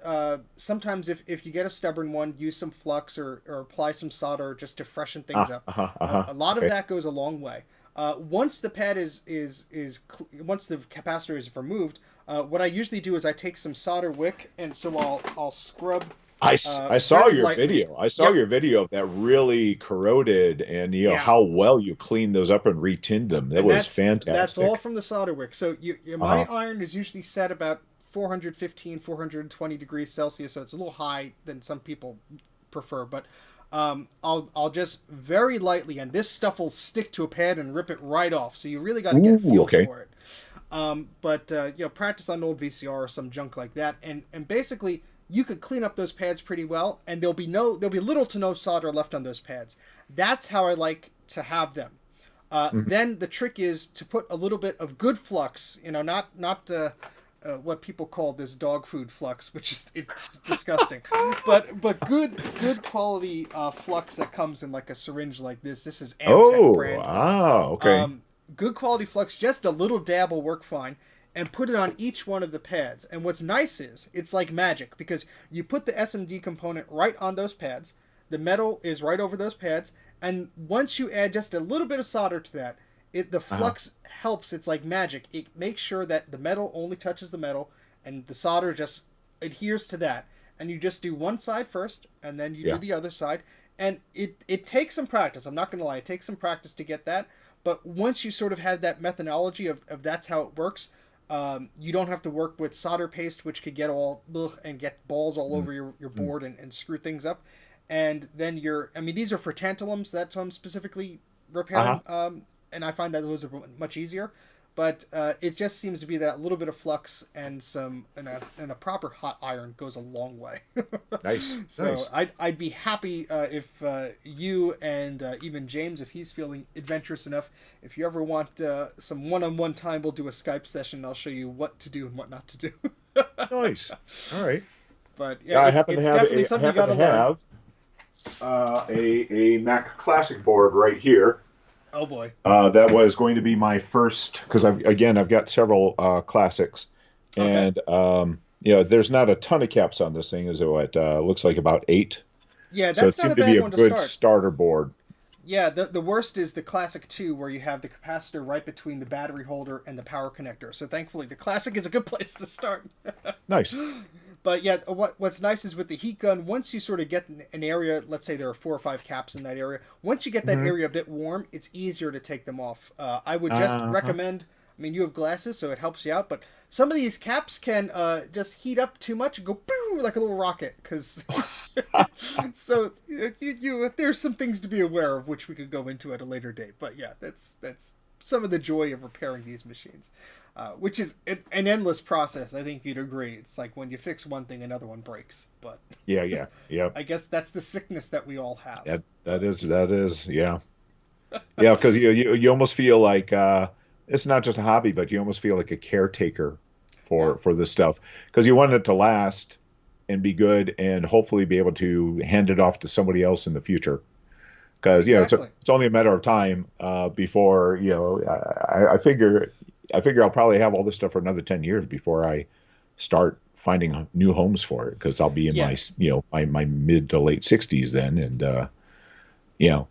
sometimes if you get a stubborn one, use some flux or apply some solder just to freshen things up. A lot of that goes a long way. Once the pad once the capacitor is removed, what I usually do is I take some solder wick, and so I'll scrub. I saw your video. I saw your video of that really corroded, and how well you cleaned those up and retinned them. That was fantastic. That's all from the solder wick. So my iron is usually set about 415, 420 degrees Celsius, so it's a little high than some people prefer, but I'll just very lightly, and this stuff will stick to a pad and rip it right off. So you really got to get a feel for it. But practice on old VCR or some junk like that, and basically you could clean up those pads pretty well, and there'll be little to no solder left on those pads. That's how I like to have them. Mhm. Then the trick is to put a little bit of good flux, not what people call this dog food flux, which is it's disgusting, but good quality flux that comes in like a syringe like this. This is Amtech Oh, brand, but okay. good quality flux. Just a little dab will work fine, and put it on each one of the pads. And what's nice is it's like magic because you put the SMD component right on those pads. The metal is right over those pads, and once you add just a little bit of solder to that, the Uh-huh. flux helps. It's like magic. It makes sure that the metal only touches the metal, and the solder just adheres to that. And you just do one side first, and then you do Yeah. the other side. And it takes some practice. I'm not going to lie. It takes some practice to get that. But once you sort of have that methodology of that's how it works, you don't have to work with solder paste, which could get all ugh, and get balls all over your Mm-hmm. board and screw things up. And then I mean, these are for tantalums. That's what I'm specifically Uh-huh. repairing. And I find that those are much easier. But it just seems to be that little bit of flux and and a proper hot iron goes a long way. Nice. So Nice. I'd be happy if you and even James, if he's feeling adventurous enough, if you ever want some one-on-one time, we'll do a Skype session. And I'll show you what to do and what not to do. Nice. All right. But Yeah, yeah, it's definitely I something you got happen to to learn. have a Mac Classic board right here. Oh boy. That was going to be my first because I've got several classics, Okay. and there's not a ton of caps on this thing. Is it what looks like about eight? Yeah, So it that's not a seemed to be bad a one to good start. starter board. Yeah, the worst is the Classic 2, where you have the capacitor right between the battery holder and the power connector. So thankfully, the Classic is a good place to start. Nice. But yeah, what's nice is with the heat gun, once you sort of get an area, let's say there are 4 or 5 caps in that area, once you get that Hmm. area a bit warm, it's easier to take them off. I would just Uh-huh. recommend, I mean, you have glasses, so it helps you out, but some of these caps can just heat up too much and go pew, like a little rocket, because so there's some things to be aware of, which we could go into at a later date. But yeah, that's some of the joy of repairing these machines, which is an endless process. I think you'd agree. It's like when you fix one thing, another one breaks. But Yeah, yeah, yeah. I guess that's the sickness that we all have. That But is yeah. Yeah, because you almost feel like it's not just a hobby, but you almost feel like a caretaker yeah, for this stuff because you want it to last and be good and hopefully be able to hand it off to somebody else in the future. Because exactly. it's only a matter of time before I figure I'll probably have all this stuff for another 10 years before I start finding new homes for it because I'll be in Yeah, my mid to late 60s then and you know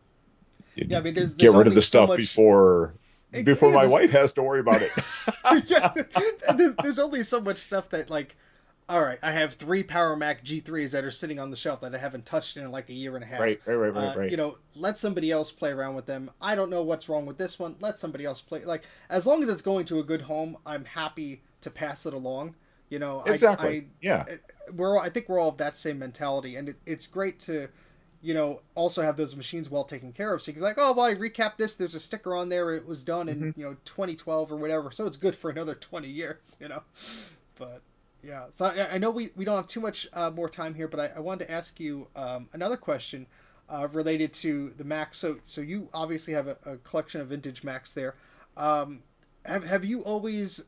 yeah. I mean, get there's rid of only the so stuff much. before Yeah, my wife has to worry about it. yeah, there's only so much stuff that like. All right, I have 3 Power Mac G3s that are sitting on the shelf that I haven't touched in like a year and a half. Right. Let somebody else play around with them. I don't know what's wrong with this one. Let somebody else play. Like as long as it's going to a good home, I'm happy to pass it along. You know, Exactly. Yeah. I think we're all of that same mentality, and it's great to, also have those machines well taken care of. So you're like, oh well, I recapped this. There's a sticker on there. It was done in Hmm. 2012 or whatever, so it's good for another 20 years. But yeah, so I know we don't have too much more time here, but I wanted to ask you another question related to the Macs. So you obviously have a collection of vintage Macs there. Have you always,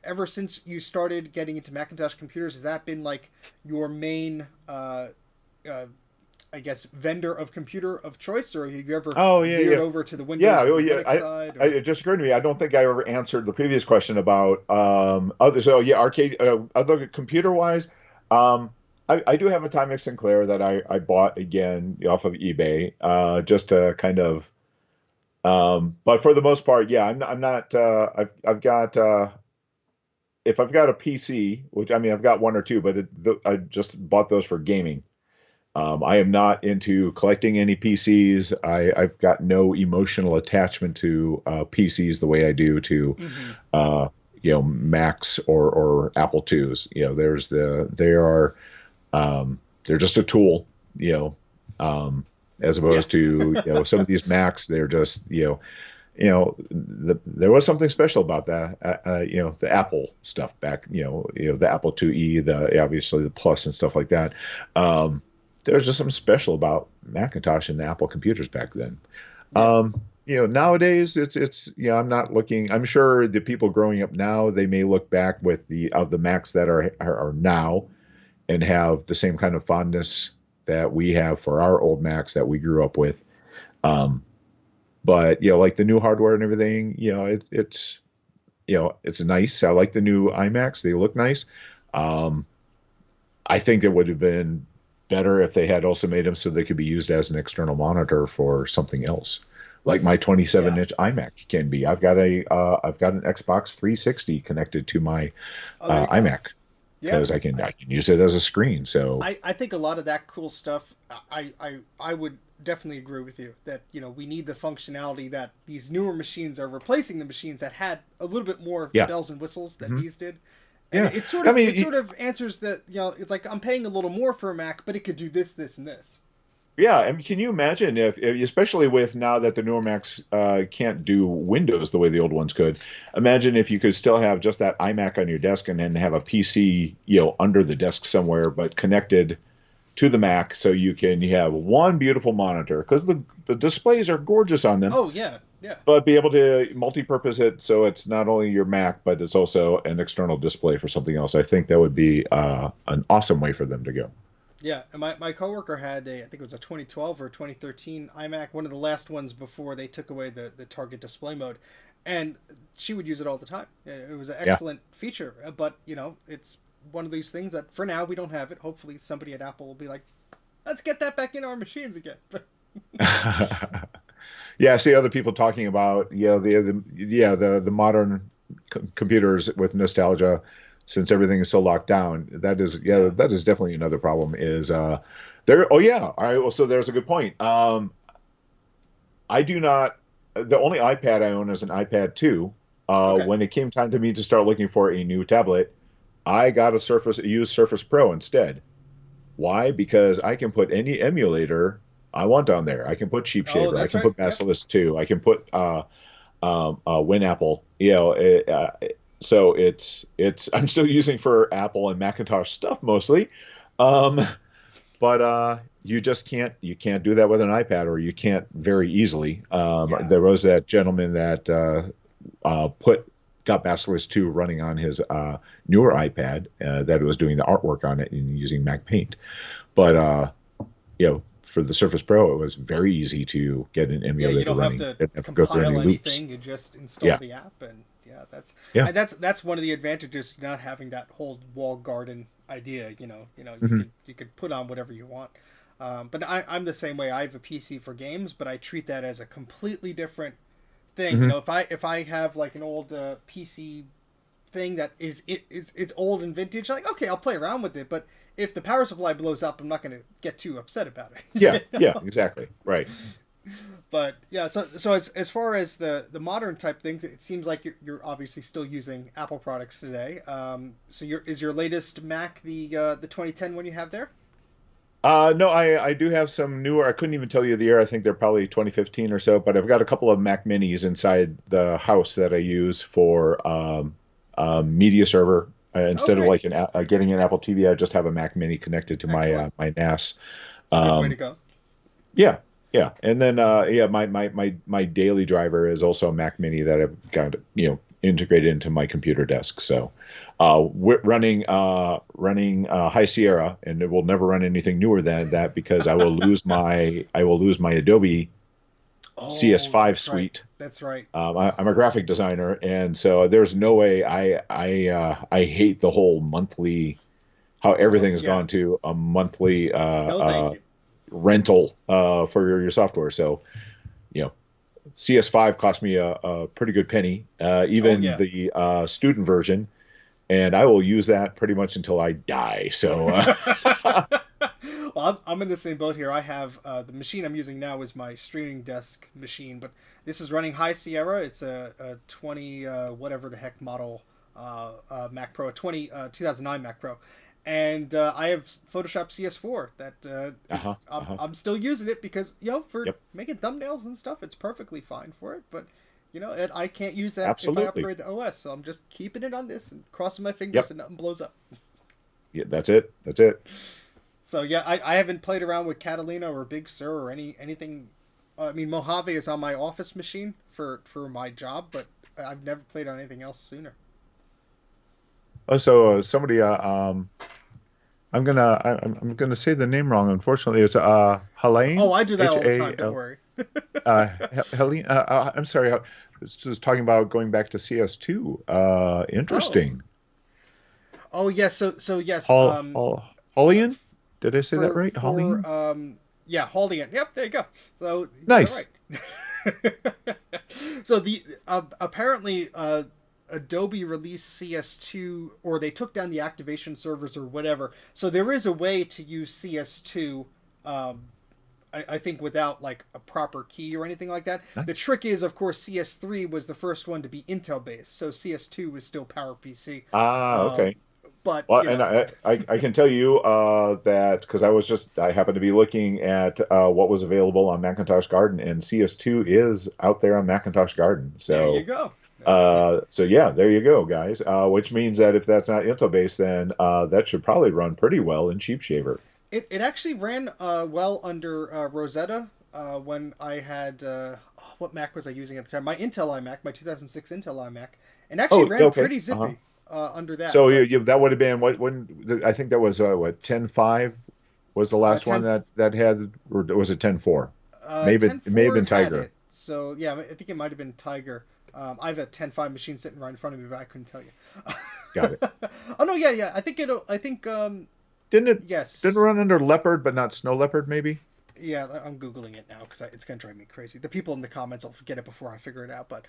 ever since you started getting into Macintosh computers, has that been like your main, uh, I guess, vendor of computer of choice, or have you ever Oh yeah, veered yeah. over to the Yeah, Windows or oh the yeah. Linux side? I Or it just occurred to me. I don't think I ever answered the previous question about other. So yeah, arcade. Other computer wise, I do have a Timex Sinclair that I bought again off of eBay, just to kind of. But for the most part, yeah, I'm not. I've got if I've got a PC, which I mean I've got one or two, but I just bought those for gaming. I am not into collecting any PCs. I've got no emotional attachment to PCs the way I do to, mm-hmm. uh, Macs or Apple IIs. They're just a tool, as Yeah, opposed to some of these Macs. They're just there was something special about that. The Apple stuff back. The Apple IIe, the obviously the Plus and stuff like that. There was just something special about Macintosh and the Apple computers back then. yeah. nowadays it's I'm not looking. I'm sure the people growing up now, they may look back with the Macs that are now and have the same kind of fondness that we have for our old Macs that we grew up with. Um, but like the new hardware and everything, it's nice. I like the new iMacs; they look nice. Um, I think it would have been better if they had also made them so they could be used as an external monitor for something else, like my Yeah. 27-inch iMac can be. I've got an Xbox 360 connected to my Oh, there you go. iMac Yeah. because I can use it as a screen. So I think a lot of that cool stuff. I would definitely agree with you that we need the functionality that these newer machines are replacing the machines that had a little bit more yeah, bells and whistles that hmm these did, and yeah. it sort I of mean, it sort of answers that it's like I'm paying a little more for a Mac, but it could do this, this, and this. yeah. I mean, can you imagine especially with now that the newer Macs can't do Windows the way the old ones could? Imagine if you could still have just that iMac on your desk and then have a PC, under the desk somewhere, but connected to the Mac, so you have one beautiful monitor because the displays are gorgeous on them, Oh yeah, yeah. but be able to multi-purpose it so it's not only your Mac, but it's also an external display for something else. I think that would be an awesome way for them to go. Yeah, and my coworker had I think it was a 2012 or 2013 iMac, one of the last ones before they took away the target display mode, and she would use it all the time. It was an Yeah. excellent feature, but it's one of these things that for now we don't have it. Hopefully, somebody at Apple will be like, let's get that back in our machines again. Yeah, I see other people talking about the modern computers with nostalgia since everything is so locked down. Yeah. That is definitely another problem is there. Oh yeah, all right. Well, so there's a good point. I do not. The only iPad I own is an iPad 2. Okay. When it came time to me to start looking for a new tablet, I got a used Surface Pro instead. Why? Because I can put any emulator I want on there. I can put Cheap Oh, Shaver. I that's can right. put Yeah. Basilisk 2. I can put WinApple. So it's I'm still using for Apple and Macintosh stuff mostly. Um, but you can't do that with an iPad, or you can't very easily. Yeah. There was that gentleman that put got Basilisk 2 running on his newer iPad that was doing the artwork on it and using Mac Paint. But for the Surface Pro, it was very easy to get an Yeah, you emulator don't have running. to Didn't have to go through any compile loops. anything. You just install Yeah, the app, and yeah, yeah. that's one of the advantages to not having that whole wall garden idea. You Hmm. could put on whatever you want. But I'm the same way. I have a PC for games, but I treat that as a completely different thing. Hmm. If I have like an old PC thing that it's old and vintage, like okay, I'll play around with it. But if the power supply blows up, I'm not going to get too upset about Yeah, it. yeah, exactly. Right. But yeah, so as far as the modern type things, it seems like you're obviously still using Apple products today. So your latest Mac the 2010 one you have there? No, I do have some newer. I couldn't even tell you the year. I think they're probably 2015 or so. But I've got a couple of Mac Minis inside the house that I use for media server. Oh, Instead of great. like getting an Apple TV, I just have a Mac Mini connected to my Excellent. my NAS. It's a good way to Um, go. yeah, yeah, and then my daily driver is also a Mac Mini that I've got integrated into my computer desk. So, running High Sierra, and it will never run anything newer than that because I will lose my Adobe Oh, CS5 that's right. suite. That's right. I'm a graphic designer, and so there's no way I hate the whole monthly how Oh everything has yeah. gone to a monthly No, thank you. rental for your software. So, you know, CS5 cost me a pretty good penny, Oh even yeah. the student version, and I will use that pretty much until I die. So, Well, I'm in the same boat here. I have the machine I'm using now is my streaming desk machine, but this is running High Sierra. It's a 20 whatever the heck model Mac Pro, a 2009 Mac Pro, and I have Photoshop CS4 that uh-huh, is uh-huh. I'm still using it because for Yep, making thumbnails and stuff, it's perfectly fine for it. But I can't use that if I absolutely. upgrade the OS, so I'm just keeping it on this and crossing my fingers Yep, that nothing blows up. yeah, that's it. That's it. So yeah, I haven't played around with Catalina or Big Sur or anything I mean, Mojave is on my office machine for my job, but I've never played on anything else sooner. Oh, so somebody I'm gonna say the name wrong. Unfortunately, it's Oh, Helene, I do that H all the time. A Don't L worry. Helene. I'm sorry. I was just talking about going back to CS2. Oh, Interesting. oh yes. So yes. Holian? Did I say that For right? Holian? yeah, Holian. Yep, there you go. So you got it Nice. right. So the apparently Adobe released CS2, or they took down the activation servers or whatever. So there is a way to use CS2. I think without like a proper key or anything like that. The Nice. trick is, of course, CS3 was the first one to be Intel based, so CS2 was still PowerPC. Ah, Um, okay. but Well, you and know, I can tell you that because I happened to be looking at what was available on Macintosh Garden, and CS2 is out there on Macintosh Garden. there you go. That's So yeah, there you go, guys. Which means that if that's not Intel based, then that should probably run pretty well in Cheap Shaver. it actually ran well under Rosetta when I had what Mac was I using at the time? My Intel iMac, my 2006 Intel iMac, and actually Oh, ran okay. pretty Uh-huh. zippy under that. So But that would have been what when I think that was what 10.5 was the last one 10 that had, or was it 10.4? Maybe it may have 10.4 been had Tiger. it. So yeah, I think it might have been Tiger. I have a 10.5 machine sitting right in front of me, but I couldn't tell Got it. you. Oh no, yeah, yeah. I think it. I think Didn't it didn't yes. run under Leopard, but not Snow Leopard, maybe? Yeah, I'm googling it now because it's gonna drive me crazy. The people in the comments will forget it before I figure it out, but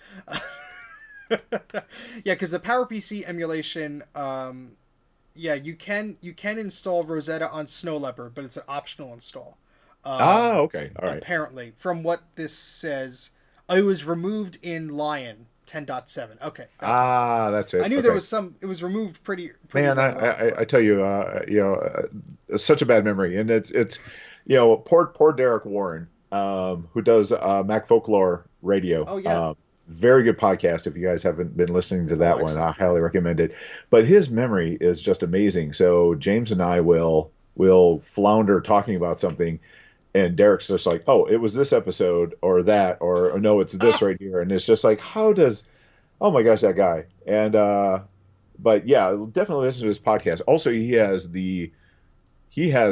yeah, because the PowerPC emulation, yeah, you can install Rosetta on Snow Leopard, but it's an optional install. Ah, okay. All right. Apparently, from what this says, it was removed in Lion 10.7. Okay, that's what it was. Ah, that's I it. knew there Okay. was some. It was removed pretty Man, later on, I but tell you, it's such a bad memory, and it's poor Derek Warren, who does Mac Folklore Radio. oh yeah, Very good podcast. If you guys haven't been listening to oh that one, I excellent, yeah. highly recommend it. But his memory is just amazing. So James and I will flounder talking about something, and Derek's just like, "Oh, it was this episode or that, or no, it's this Ah, right here," and it's just like, how does? Oh my gosh, that guy. And but yeah, definitely listen to his podcast. Also, he has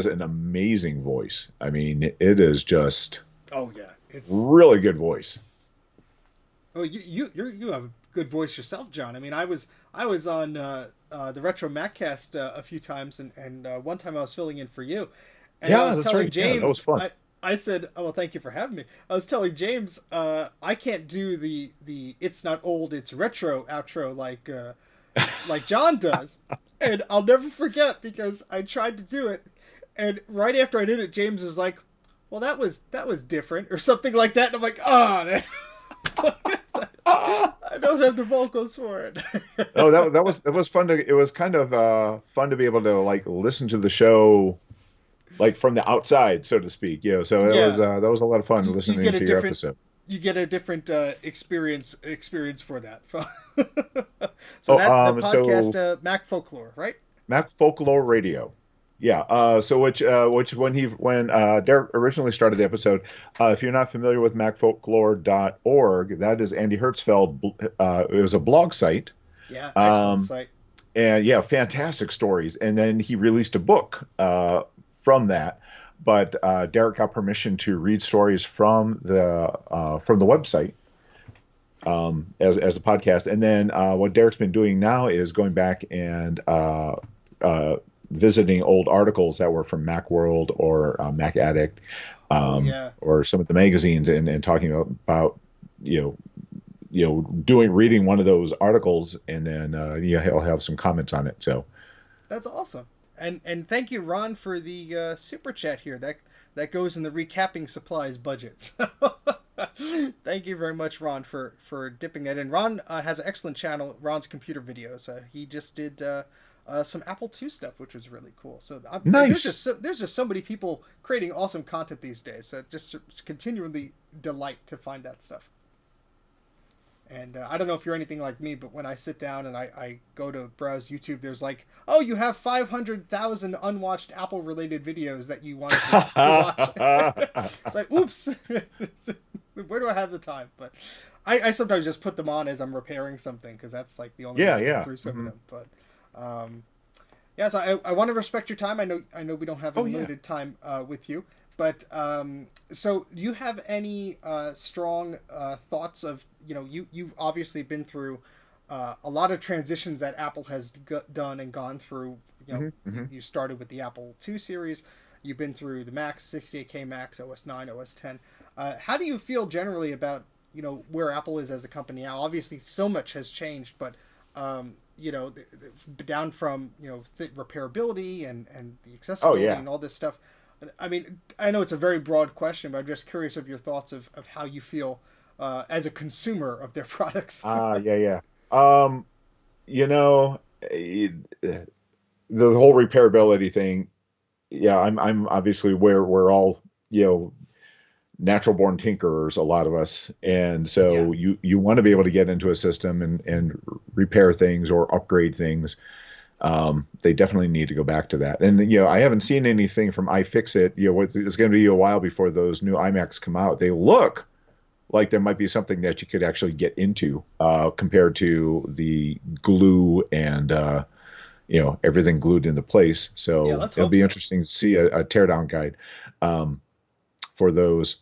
an amazing voice. I mean, it is just oh yeah, it's really good voice. oh you have a good voice yourself, John. I mean, I was on the Retro Maccast a few times, and one time I was filling in for you, and I Yeah, was that's telling right. Yeah, that was James, fun. I said, oh well, thank you for having me. I was telling James, I can't do the it's not old, it's retro outro like John does, and I'll never forget because I tried to do it, and right after I did it, James was like, well, that was different or something like that, and I'm like, oh, I don't have the vocals for it. Oh, that was fun to. It was kind of fun to be able to like listen to the show like from the outside, so to speak. So Yeah, that was a lot of fun you listening get a to your different episode. experience for that. So Oh, that the podcast so Mac Folklore, right? Mac Folklore Radio. Yeah. So which when Derek originally started the episode, if you're not familiar with macfolklore.org, that is Andy Hertzfeld. It was a blog site. Yeah, excellent Um, site. and yeah, fantastic stories. And then he released a book from that. But Derek got permission to read stories from the website as a podcast. And then what Derek's been doing now is going back and uh, visiting old articles that were from Macworld or Mac Addict, Oh yeah, or some of the magazines, and talking about you know doing reading one of those articles, and then he'll have some comments on it. So that's awesome. And thank you, Ron, for the super chat here. That goes in the recapping supplies budget. Thank you very much, Ron, for dipping that in. Ron has an excellent channel, Ron's Computer Videos. He just did some Apple II stuff, which was really cool. So nice. there's just so many people creating awesome content these days. So just continually delight to find that stuff. And I don't know if you're anything like me, but when I sit down and I go to browse YouTube, there's like, oh, you have 500,000 unwatched Apple related videos that you wanted to watch. It's like, oops. Where do I have the time? But I sometimes just put them on as I'm repairing something because that's like the only way Yeah, to get yeah. through some of Hmm. them. But um, yeah, so I want to respect your time. I know we don't have Oh yeah. unlimited time with you, but so do you have any strong thoughts of you've obviously been through a lot of transitions that Apple has done and gone through. Hmm. Hmm. You started with the Apple II series. You've been through the Mac, 68K Macs, OS 9, OS 10. How do you feel generally about where Apple is as a company now? Obviously, so much has changed, but down from repairability and the Oh accessibility yeah. and all this stuff. I mean, I know it's a very broad question, but I'm just curious of your thoughts of how you feel as a consumer of their products. Yeah, yeah. Um, the whole repairability thing. Yeah, I'm obviously we're all, natural born tinkerers, a lot of us. And Yeah. so you want to be able to get into a system and repair things or upgrade things. They definitely need to go back to that. And I haven't seen anything from iFixit. It's going to be a while before those new iMacs come out. They look like there might be something that you could actually get into, compared to the glue and everything glued into place. Yeah, So let's it'll hope be so. interesting to see a teardown guide, um, for those.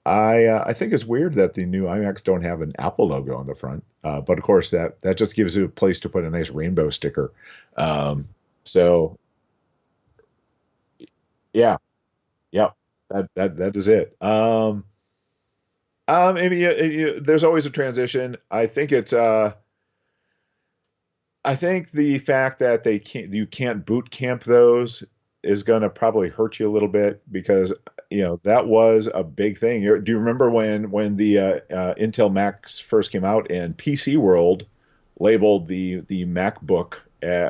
I think it's weird that the new iMacs don't have an Apple logo on the front, but of course that just gives you a place to put a nice rainbow sticker. Um, so yeah, yeah, that is it. I mean, there's always a transition. I think the fact that you can't boot camp those is going to probably hurt you a little bit, because that was a big thing. Do you remember when the Intel Macs first came out and PC World labeled the MacBook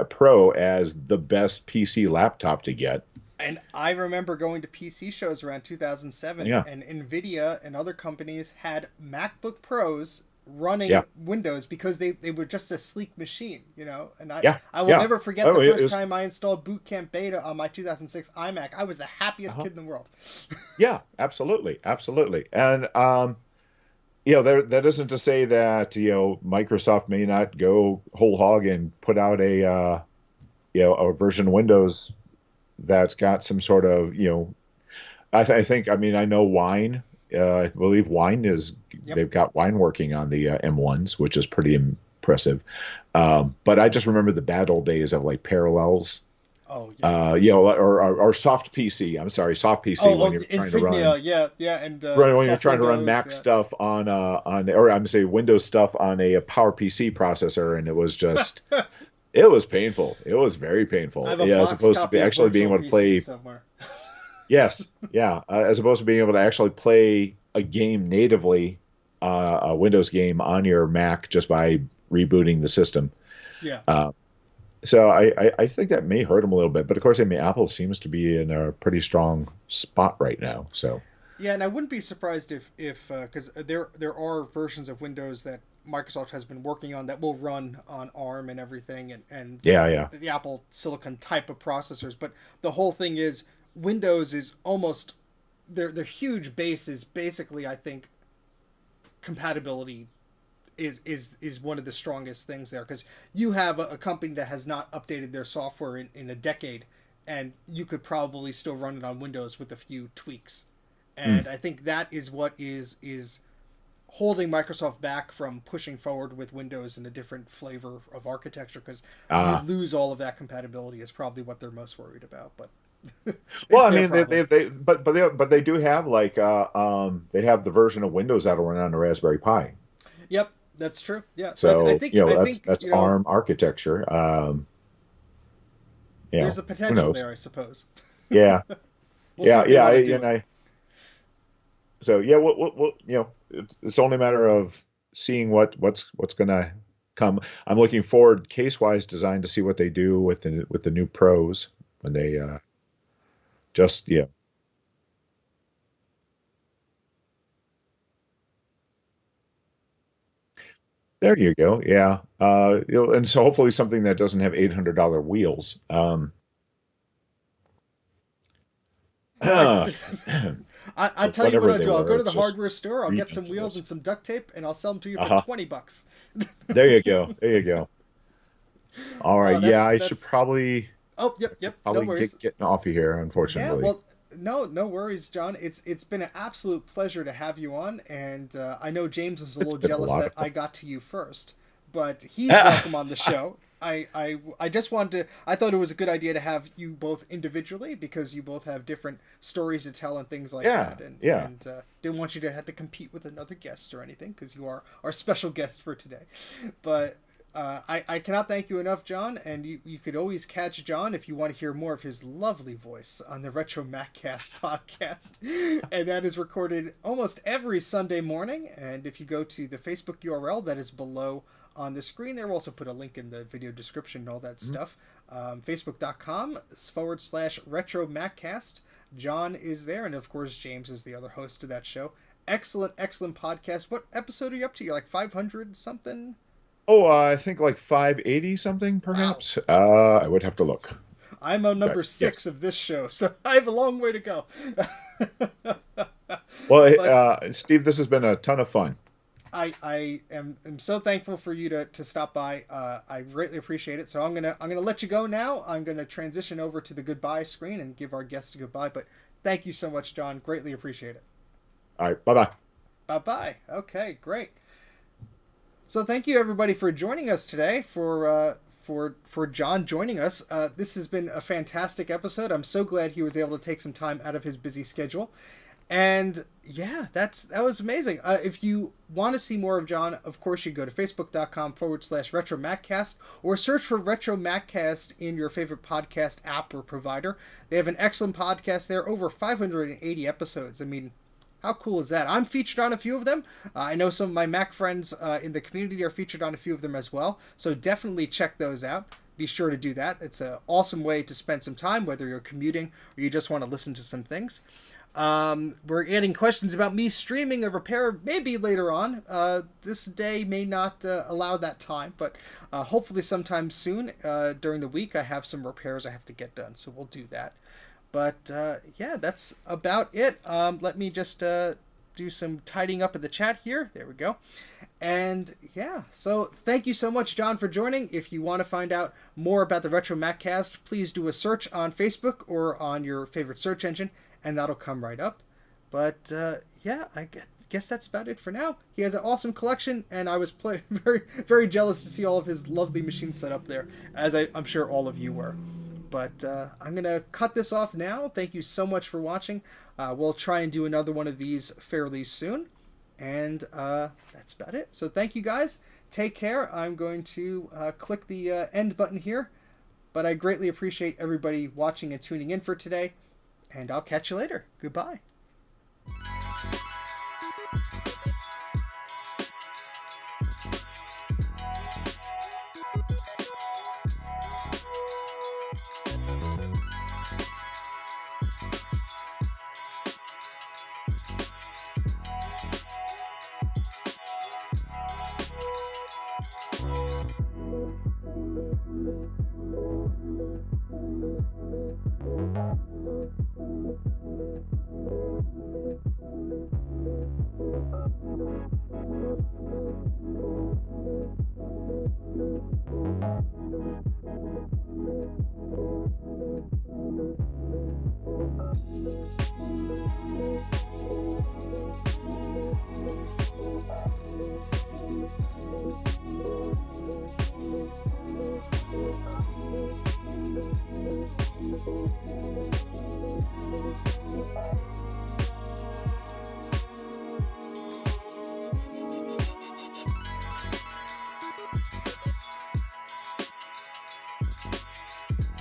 Pro as the best PC laptop to get? And I remember going to PC shows around 2007, Yeah, and Nvidia and other companies had MacBook Pros running yeah, Windows because they were just a sleek machine, And I, yeah, I will yeah. never forget Oh, the it first was. time I installed Boot Camp Beta on my 2006 iMac. I was the happiest Uh-huh. kid in the world. Yeah, absolutely, absolutely. And that isn't to say that Microsoft may not go whole hog and put out a version of Windows that's got some sort of I think, I mean, I know Wine. I believe Wine is Yep. they've got Wine working on the M1s, which is pretty impressive. But I just remember the bad old days of like Parallels, Oh yeah. or soft PC. I'm sorry, soft PC, Oh, when oh, you're trying to Insignia. run Yeah, yeah, and Right, when you're soft trying to run Windows. Mac Yeah. stuff or I'm say Windows stuff on a Power PC processor, and it was painful. It was very I painful. have a Yeah, as box opposed to copy of actually being Virtual able to PC play. somewhere. Yes, yeah, as opposed to being able to actually play a game natively, a Windows game on your Mac just by rebooting the system. Yeah. Uh, so I think that may hurt them a little bit, but of course, I mean, Apple seems to be in a pretty strong spot right now. So Yeah, and I wouldn't be surprised if because there are versions of Windows that Microsoft has been working on that will run on ARM and everything, and yeah, yeah. the Apple Silicon type of processors. But the whole thing is Windows is almost their huge base is basically, I think, compatibility is one of the strongest things there, because you have a company that has not updated their software in a decade, and you could probably still run it on Windows with a few tweaks. Hmm. And I think that is what is holding Microsoft back from pushing forward with Windows in a different flavor of architecture, because you Uh, lose all of that compatibility is probably what they're most worried about. But Well, it's I their mean, problem. but they do have like they have the version of Windows that'll run on a Raspberry Pi. Yep, that's true. Yeah, so I So think I think that's ARM architecture. there's a Who potential knows? there, I suppose. Yeah, We'll see if they yeah. let it do it. So yeah, it's only a matter of seeing what's gonna come. I'm looking forward, case-wise design, to see what they do with the new Pros when they just yeah. There you go. Yeah. And so hopefully something that doesn't have $800 wheels. Right. I tell you what whatever I'll they do. I'll go were. to the It's just hardware store. I'll get some wheels ridiculous. and some duct tape, and I'll sell them to you for Uh-huh. 20 bucks. There you go. There you go. All right. Oh, Yeah, I should that's. probably Oh, yep, yep. No worries. getting off of here, Yeah, unfortunately. well, no worries, John. It's been an absolute pleasure to have you on, and I know James was a It's little been a jealous lot that of I fun. got to you first, but he's welcome on the show. I just wanted to. I thought it was a good idea to have you both individually because you both have different stories to tell and things like Yeah, that, and yeah. didn't want you to have to compete with another guest or anything because you are our special guest for today. But I cannot thank you enough, John, and you could always catch John if you want to hear more of his lovely voice on the RetroMacCast podcast. And that is recorded almost every Sunday morning. And if you go to the Facebook URL that is below on the screen, there, we'll also put a link in the video description and all that stuff. Facebook.com/RetroMacCast. John is there, and of course, James is the other host of that show. Excellent, excellent podcast. What episode are you up to? You're like 500 something? Oh, I think like 580 something, Wow, perhaps. that's. I would have to look. I'm on But number six yes. of this show, so I have a long way to go. Well, But Steve, this has been a ton of fun. I am so thankful for you to stop by. I greatly appreciate it. So I'm gonna let you go now. I'm gonna transition over to the goodbye screen and give our guests a goodbye. But thank you so much, John. Greatly appreciate it. All right. Bye bye. Bye bye. Okay, great. So thank you everybody for joining us today. For John joining us. This has been a fantastic episode. I'm so glad he was able to take some time out of his busy schedule. And yeah, that was amazing. If you want to see more of John, of course, you go to facebook.com/RetroMacCast or search for RetroMacCast in your favorite podcast app or provider. They have an excellent podcast there, over 580 episodes. I mean, how cool is that? I'm featured on a few of them. I know some of my Mac friends in the community are featured on a few of them as well. So definitely check those out. Be sure to do that. It's an awesome way to spend some time, whether you're commuting or you just want to listen to some things. We're getting questions about me streaming a repair maybe later on. This day may not allow that time, but hopefully sometime soon during the week I have some repairs I have to get done, so we'll do that. But yeah, that's about it. Let me just do some tidying up in the chat here. There we go. And yeah, so thank you so much, John, for joining. If you want to find out more about the RetroMacCast, please do a search on Facebook or on your favorite search engine, and that'll come right up. But yeah, I guess that's about it for now. He has an awesome collection, and I was very, very jealous to see all of his lovely machines set up there, as I'm sure all of you were. But I'm going to cut this off now. Thank you so much for watching. We'll try and do another one of these fairly soon. And that's about it. So thank you guys. Take care. I'm going to click the end button here. But I greatly appreciate everybody watching and tuning in for today. And I'll catch you later. Goodbye.